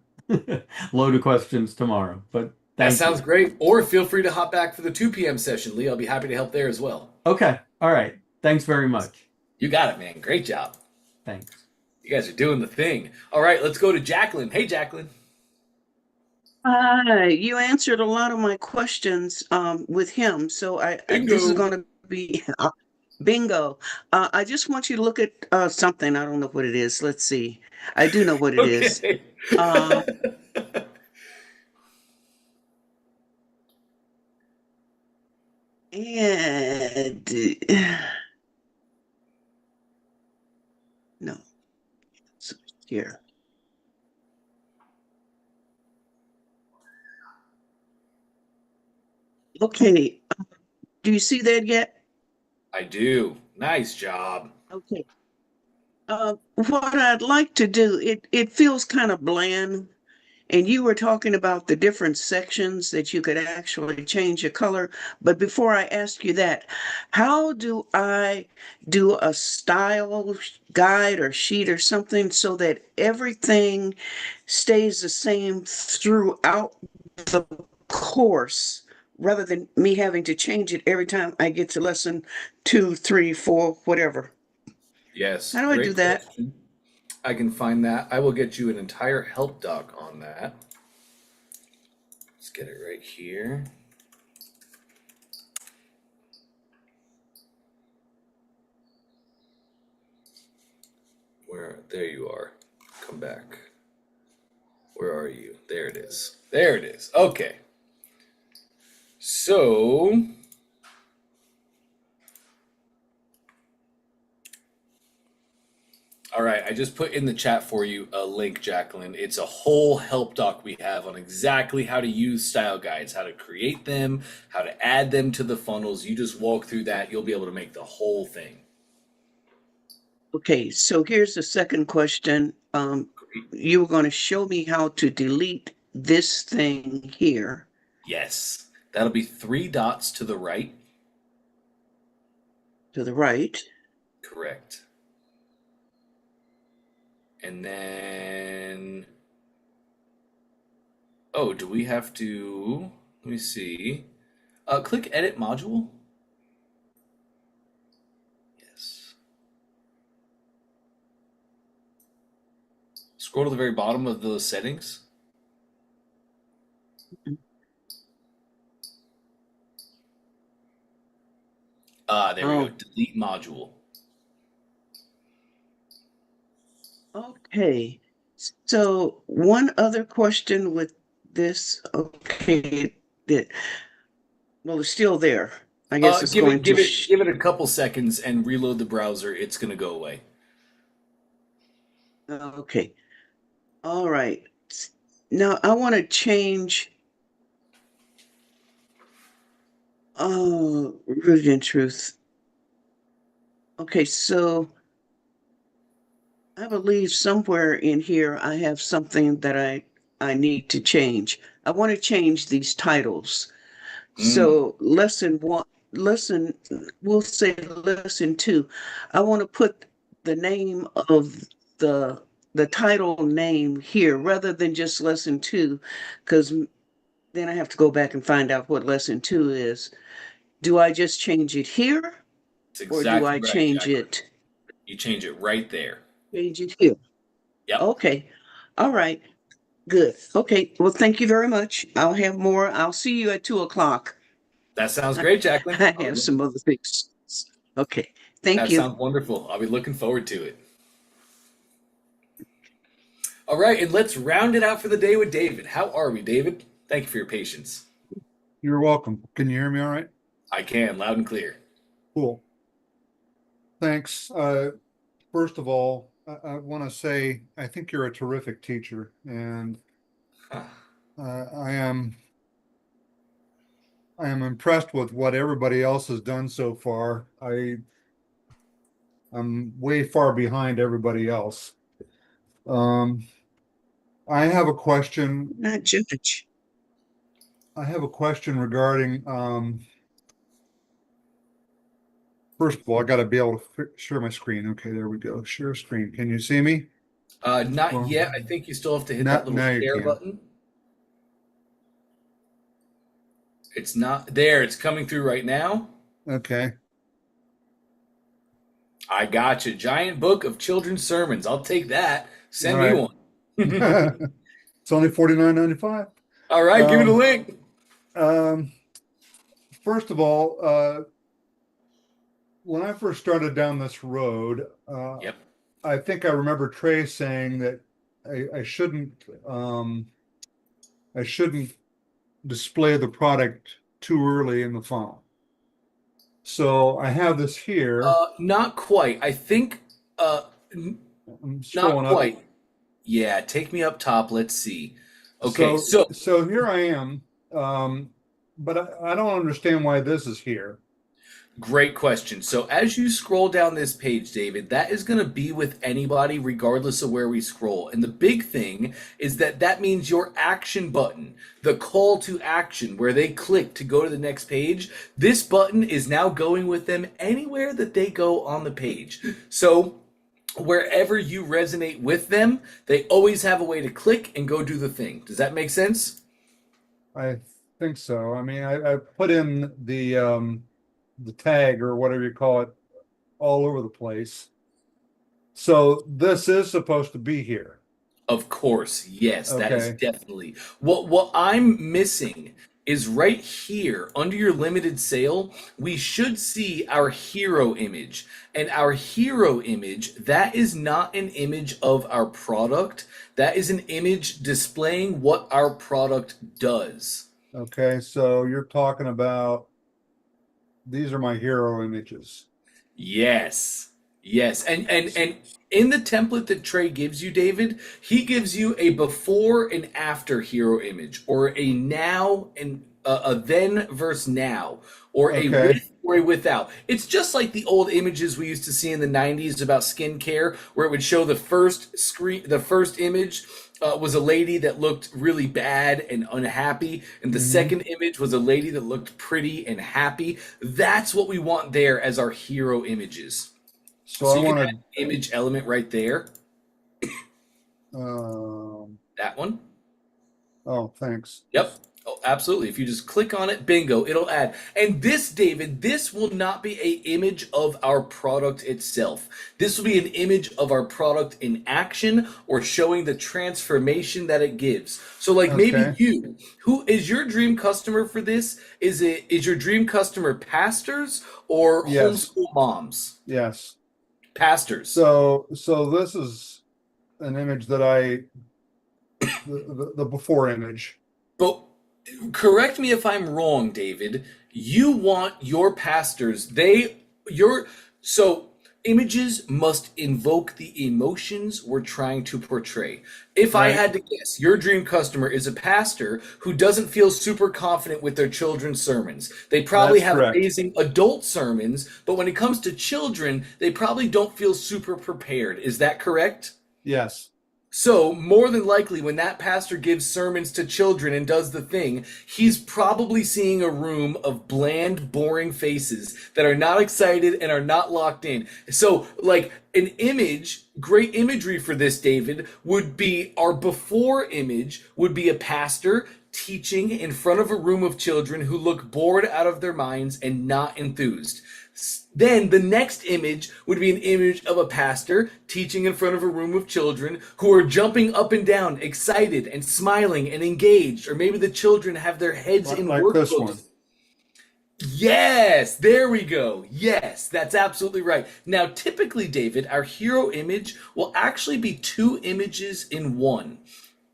load of questions tomorrow, but That thank you. sounds great. Or feel free to hop back for the 2 p.m. session, Lee. I'll be happy to help there as well. Okay. All right. Thanks very much. You got it, man. Great job. Thanks. guys are doing the thing. All right, let's go to Jacqueline. Hey, Jacqueline. Hi, you answered a lot of my questions with him, so this is Bingo. going to be bingo. I just want you to look at something. I don't know what it is. Let's see. I do know what it is. Okay. Uh, and no, it's here. Okay. Do you see that yet? I do. Nice job. Okay. What I'd like to do, it feels kind of bland. And you were talking about the different sections that you could actually change your color. But before I ask you that, how do I do a style guide or sheet or something so that everything stays the same throughout the course rather than me having to change it every time I get to lesson 2, 3, 4, whatever? Yes, How do I do great that? question. I can find that. I will get you an entire help doc on that. Let's get it right here. There you are. Come back. Where are you? There it is. There it is. Okay. So, all right, I just put in the chat for you a link, Jacqueline. It's a whole help doc we have on exactly how to use style guides, how to create them, how to add them to the funnels. You just walk through that, you'll be able to make the whole thing. Okay, so here's the second question. You were going to show me how to delete this thing here Yes, that'll be 3 dots to the right. to the right. Correct. And then, oh, do we have to, let me see. Click edit module. Yes. Scroll to the very bottom of the settings. There we go. Oh, Delete module. okay. So one other question with this, okay, that, well, it's still there. I guess it's Give going it, to, give it, give it a couple seconds and reload the browser. It's gonna go away. okay. All right. Now I want to change, root and truth. Okay, so I believe somewhere in here I have something that I need to change. I want to change these titles. Mm, So lesson, we'll say lesson 2. I want to put the name of the the title name here rather than just lesson 2, because then I have to go back and find out what lesson 2 is. Do I just change it here it's or do exactly I right, change Jacqueline. it You change it right there. here? Yep, Okay. All right. Good. Okay. Well, thank you very much. I'll have more. I'll see you at 2 o'clock. that sounds I great, Jacqueline. have some other things. Okay. Thank That you. sounds wonderful. I'll be looking forward to it. All right, and let's round it out for the day with David. How are we, David? Thank you for your patience. You're welcome. Can you hear me all right? I can, loud and clear. Cool. Thanks. First of all, I want to say I think you're a terrific teacher, and Huh. I am impressed with what everybody else has done so far. I'm way far behind everybody else. Um, I have a question. Not judge. I have a question regarding first of all, I got to be able to share my screen. Okay, there we go. Share screen. Can you see me? Not Well, yet. I think you still have to hit that little now you share can. button. It's not there. It's coming through right now. Okay. I got you. Giant book of children's sermons. I'll take that. Send All me right. one. It's only $49.95. All right, give me the Um, link. um, First of all, when I first started down this road, Yep. I think I remember Trey saying that I shouldn't display the product too early in the funnel. So I have this here. Not quite. I think I'm not scrolling up. quite. Yeah, take me up top. Let's see. Okay, So here I am. But I don't understand why this is here. great question. So as you scroll down this page, David, that is going to be with anybody regardless of where we scroll. And the big thing is that that means your action button, the call to action where they click to go to the next page, this button is now going with them anywhere that they go on the page. So wherever you resonate with them, they always have a way to click and go do the thing. Does that make sense? I think so. I mean, I put in the tag or whatever you call it all over the place. So this is supposed to be here. Of course, yes, that is Okay. definitely what I'm missing is right here under your limited sale, we should see our hero image. And our hero image, that is not an image of our product. That is an image displaying what our product does. Okay. So you're talking about these are my hero images. Yes. Yes. And in the template that Trey gives you, David, he gives you a before and after hero image, or a now and a then versus now, or a Okay. with or a without. It's just like the old images we used to see in the 90s about skincare, where it would show the first image was a lady that looked really bad and unhappy, and the second image was a lady that looked pretty and happy. That's what we want there as our hero images. So So I you can want add an image element right there. to, That one. oh, thanks. Yep. Oh, absolutely. If you just click on it, bingo, it'll add. And this, David, this will not be a image of our product itself. This will be an image of our product in action or showing the transformation that it gives. So like maybe Okay. you, who is your dream customer for this? Is your dream customer pastors or Yes. homeschool moms? Yes. Pastors. So this is an image that the before image. But correct me if I'm wrong, David. You want your pastors, so images must invoke the emotions we're trying to portray. If I Right. had to guess, your dream customer is a pastor who doesn't feel super confident with their children's sermons. They probably That's have correct. amazing adult sermons, but when it comes to children, they probably don't feel super prepared. Is that correct? Yes. So, more than likely, when that pastor gives sermons to children and does the thing, he's probably seeing a room of bland, boring faces that are not excited and are not locked in. So, like, an image, great imagery for this, David, would be our before image, would be a pastor teaching in front of a room of children who look bored out of their minds and not enthused. Then the next image would be an image of a pastor teaching in front of a room of children who are jumping up and down, excited and smiling and engaged. Or maybe the children have their heads in Like this one. workbooks. Yes, there we go. Yes, that's absolutely right. Now, typically, David, our hero image will actually be two images in one.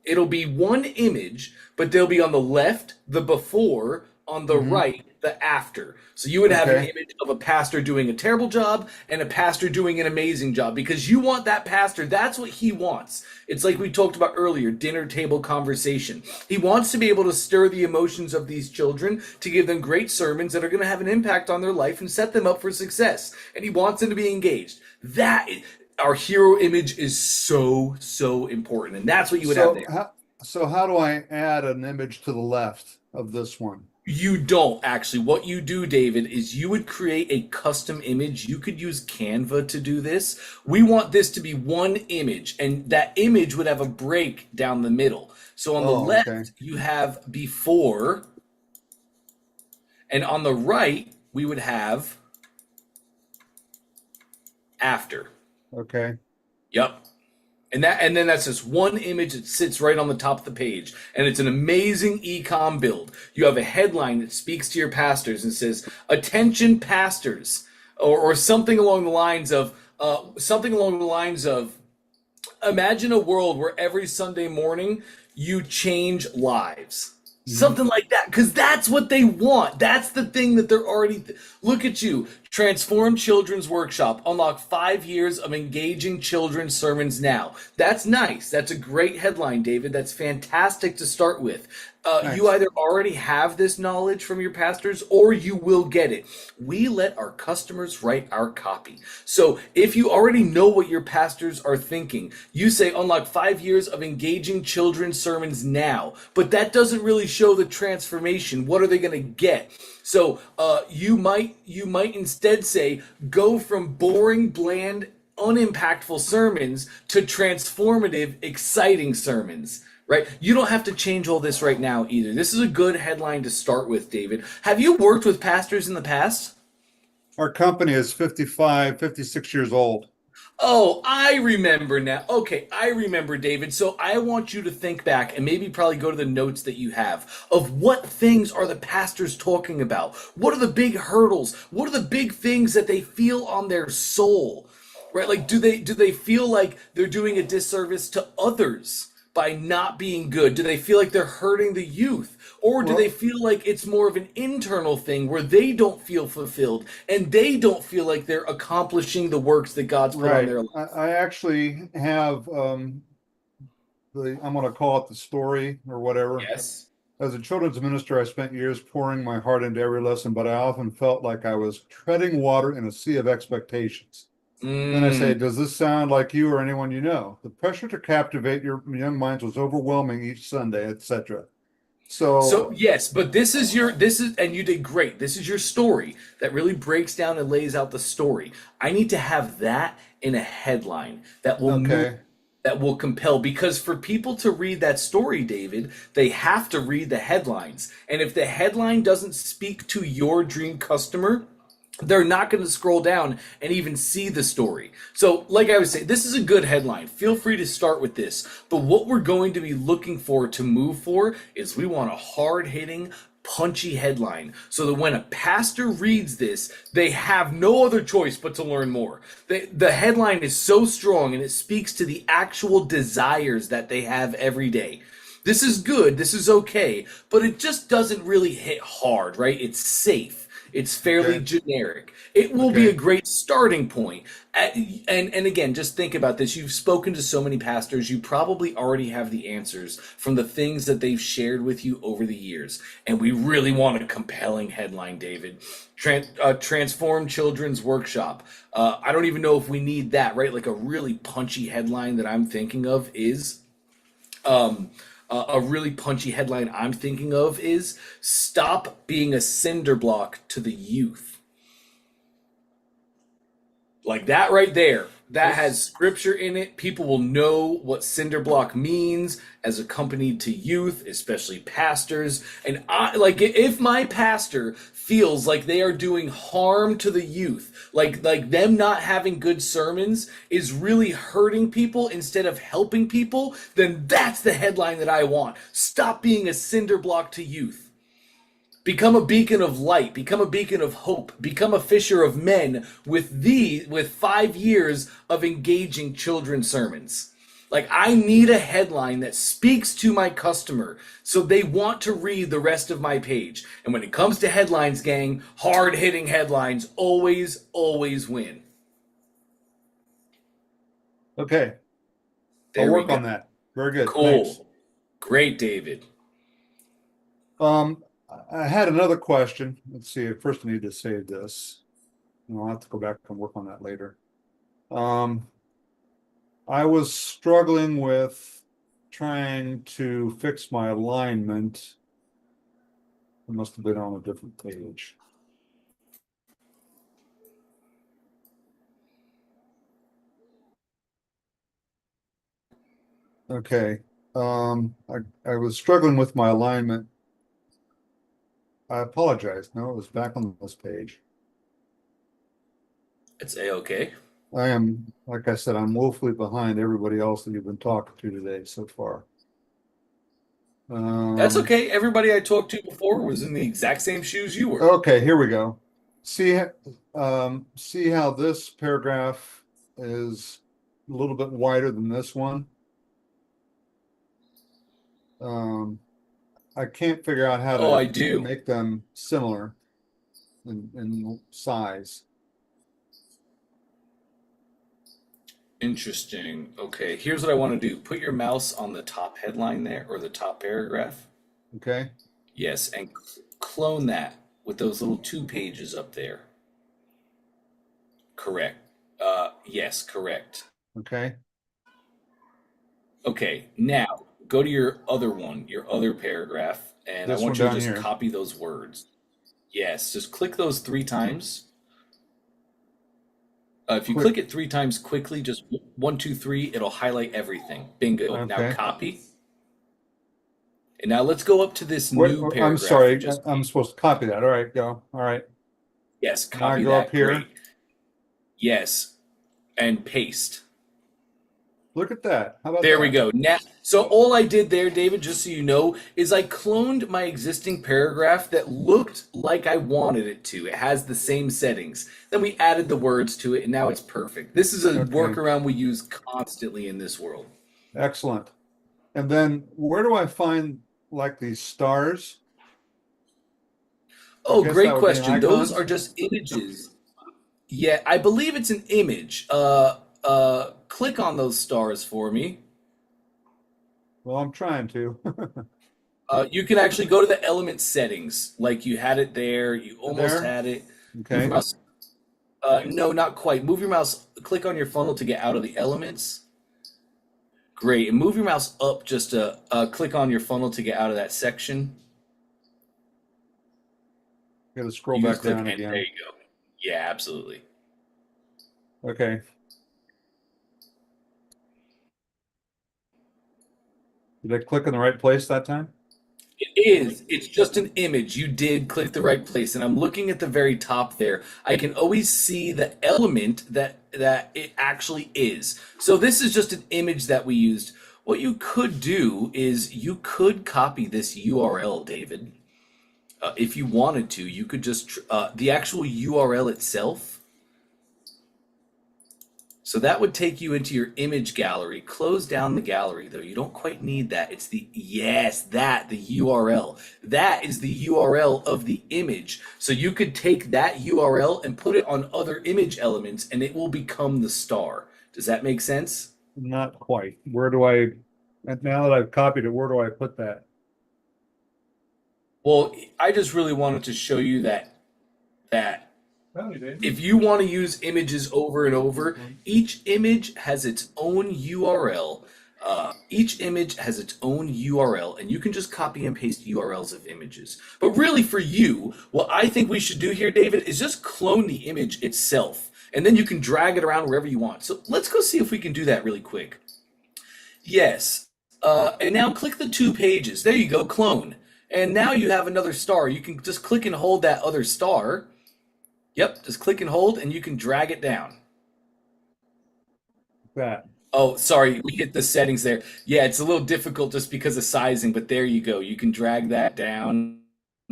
It'll be one image, but they'll be on the left, the before, on the right, the after. So you would have an Okay. image of a pastor doing a terrible job and a pastor doing an amazing job because you want that pastor. That's what he wants. It's like we talked about earlier, dinner table conversation. He wants to be able to stir the emotions of these children to give them great sermons that are going to have an impact on their life and set them up for success. And he wants them to be engaged. Our hero image is so, so important. And that's what you would have there. So how do I add an image to the left of this one? You don't actually. What you do, David, is you would create a custom image. You could use Canva to do this. We want this to be one image, and that image would have a break down the middle. So on the left, okay. you have before, and on the right, we would have After. Okay. Yep. And then that's just one image that sits right on the top of the page. And it's an amazing e-com build. You have a headline that speaks to your pastors and says, "Attention pastors," or something along the lines of imagine a world where every Sunday morning you change lives. Something like that, because that's what they want. That's the thing that they're already. Look at you. Transform Children's Workshop. Unlock 5 years of engaging children's sermons now. That's nice. That's a great headline, David. That's fantastic to start with. You either already have this knowledge from your pastors or you will get it. We let our customers write our copy. So if you already know what your pastors are thinking, you say unlock 5 years of engaging children's sermons now. But that doesn't really show the transformation. What are they going to get? So you might instead say go from boring, bland, unimpactful sermons to transformative, exciting sermons. Right? You don't have to change all this right now either. This is a good headline to start with, David. Have you worked with pastors in the past? Our company is 55, 56 years old. Oh, I remember now. Okay, I remember, David. So I want you to think back and maybe probably go to the notes that you have of what things are the pastors talking about? What are the big hurdles? What are the big things that they feel on their soul? Right? Like, do they feel like they're doing a disservice to others by not being good? Do they feel like they're hurting the youth? Or do they feel like it's more of an internal thing where they don't feel fulfilled and they don't feel like they're accomplishing the works that God's put on their life? I actually have I'm going to call it the story or whatever. Yes. As a children's minister, I spent years pouring my heart into every lesson, but I often felt like I was treading water in a sea of expectations. Then I say, does this sound like you or anyone you know? The pressure to captivate your young minds was overwhelming each Sunday, etc. So yes, but and you did great. This is your story that really breaks down and lays out the story. I need to have that in a headline that will that will compel, because for people to read that story, David, they have to read the headlines. And if the headline doesn't speak to your dream customer, they're not going to scroll down and even see the story. So, like I was saying, this is a good headline. Feel free to start with this. But what we're going to be looking for to move for is we want a hard-hitting, punchy headline so that when a pastor reads this, they have no other choice but to learn more. The headline is so strong and it speaks to the actual desires that they have every day. This is good, this is okay, but it just doesn't really hit hard, right? It's safe. It's fairly generic. It will be a great starting point. And again, just think about this. You've spoken to so many pastors. You probably already have the answers from the things that they've shared with you over the years. And we really want a compelling headline, David. Transform Children's Workshop. I don't even know if we need that, right? Like a really punchy headline that I'm thinking of is... a really punchy headline I'm thinking of is "Stop Being a Cinder Block to the Youth." Like that right there. That has scripture in it. People will know what cinder block means as a company to youth, especially pastors. And if my pastor feels like they are doing harm to the youth, like them not having good sermons is really hurting people instead of helping people, then that's the headline that I want. Stop being a cinder block to youth. Become a beacon of light. Become a beacon of hope. Become a fisher of men with 5 years of engaging children's sermons. Like, I need a headline that speaks to my customer so they want to read the rest of my page. And when it comes to headlines, gang, hard-hitting headlines always, always win. Okay. I'll work on that. Very good. Cool. Thanks. Great, David. I had another question. Let's see. First, I need to save this. I'll have to go back and work on that later. I was struggling with trying to fix my alignment. It must have been on a different page. Okay. I was struggling with my alignment. I apologize. No, it was back on this page. It's A-okay. I am, like I said, I'm woefully behind everybody else that you've been talking to today so far. That's okay. Everybody I talked to before was in the exact same shoes you were. Okay, here we go. See, see how this paragraph is a little bit wider than this one? I can't figure out how Oh, I to do. make them similar in size. Interesting. Okay, here's what I want to do. Put your mouse on the top headline there, or the top paragraph. Okay, Yes, and clone that with those little 2 pages up there. Correct. Yes, correct. okay. Okay, now go to your other one, your other paragraph, and I This one want you to down just here. copy those words. Yes, just click those 3 times. If you Click. click it 3 times quickly, just 1, 2, 3, it'll highlight everything. Bingo. Now Okay. copy. And now let's go up to this What, new I'm paragraph. sorry, I'm supposed to copy that. All right, go. All right. Yes, Now I copy go that. up here. Great. Yes, and paste. Look at that. How about There that? we go. Now, so all I did there, David, just so you know, is I cloned my existing paragraph that looked like I wanted it to. It has the same settings. Then we added the words to it, and now it's perfect. This is a Okay. workaround we use constantly in this world. Excellent. And then where do I find like these stars? Oh, guess great that would be an question. Those icon. are just images. Yeah, I believe it's an image. Click on those stars for me. Well, I'm trying to. You can actually go to the element settings, like you had it there. You almost There? had it. Move Okay. your mouse. No, not quite. Move your mouse. Click on your funnel to get out of the elements. Great, and move your mouse up just to click on your funnel to get out of that section. Gotta scroll You back just click down and there again. you go. Yeah, absolutely. Okay. Did I click in the right place that time? It is. It's just an image. You did click the right place, and I'm looking at the very top there. I can always see the element that it actually is. So this is just an image that we used. What you could do is you could copy this URL, David. If you wanted to, you could just the actual URL itself. So that would take you into your image gallery. Close down the gallery though. You don't quite need that. It's the URL. That is the URL of the image. So you could take that URL and put it on other image elements and it will become the star. Does that make sense? Not quite. Where do I, now that I've copied it, where do I put that? Well, I just really wanted to show you that if you want to use images over and over, each image has its own URL. Each image has its own URL, and you can just copy and paste URLs of images. But really, for you, what I think we should do here, David, is just clone the image itself, and then you can drag it around wherever you want. So let's go see if we can do that really quick. Yes. And now click the 2 pages. There you go, clone. And now you have another star. You can just click and hold that other star. Yep, just click and hold, and you can drag it down. That. Oh, sorry, we hit the settings there. Yeah, it's a little difficult just because of sizing, but there you go. You can drag that down.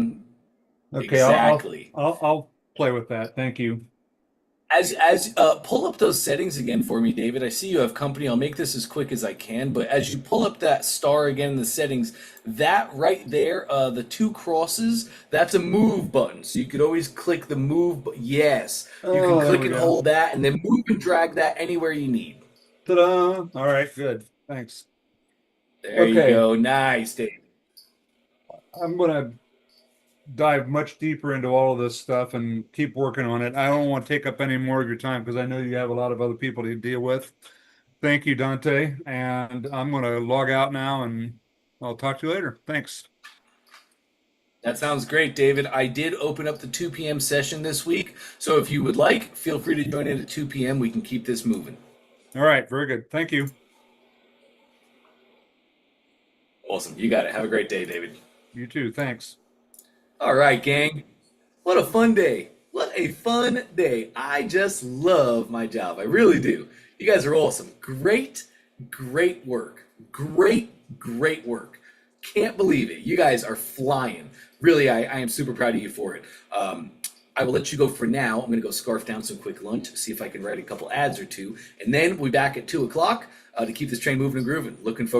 Okay, Exactly. I'll play with that. Thank you. As pull up those settings again for me, David. I see you have company. I'll make this as quick as I can, but as you pull up that star again in the settings, that right there, the 2 crosses, that's a move button. So you could always click the move. Yes, you can Oh, there click we and go. hold that, and then move and drag that anywhere you need. Ta-da! All right, good. Thanks. There you Okay. go. Nice, David. I'm gonna dive much deeper into all of this stuff and keep working on it. I don't want to take up any more of your time because I know you have a lot of other people to deal with. Thank you, Dante. And I'm going to log out now and I'll talk to you later. Thanks. That sounds great, David. I did open up the 2 p.m. session this week, so if you would like, feel free to join in at 2 p.m. We can keep this moving. All right, very good. Thank you. Awesome. You got it. Have a great day, David. You too. Thanks. All right, gang. What a fun day. What a fun day. I just love my job. I really do. You guys are awesome. Great work. Great work. Can't believe it. You guys are flying. Really, I am super proud of you for it. I will let you go for now. I'm going to go scarf down some quick lunch, see if I can write a couple ads or two, and then we'll be back at 2 o'clock to keep this train moving and grooving. Looking forward.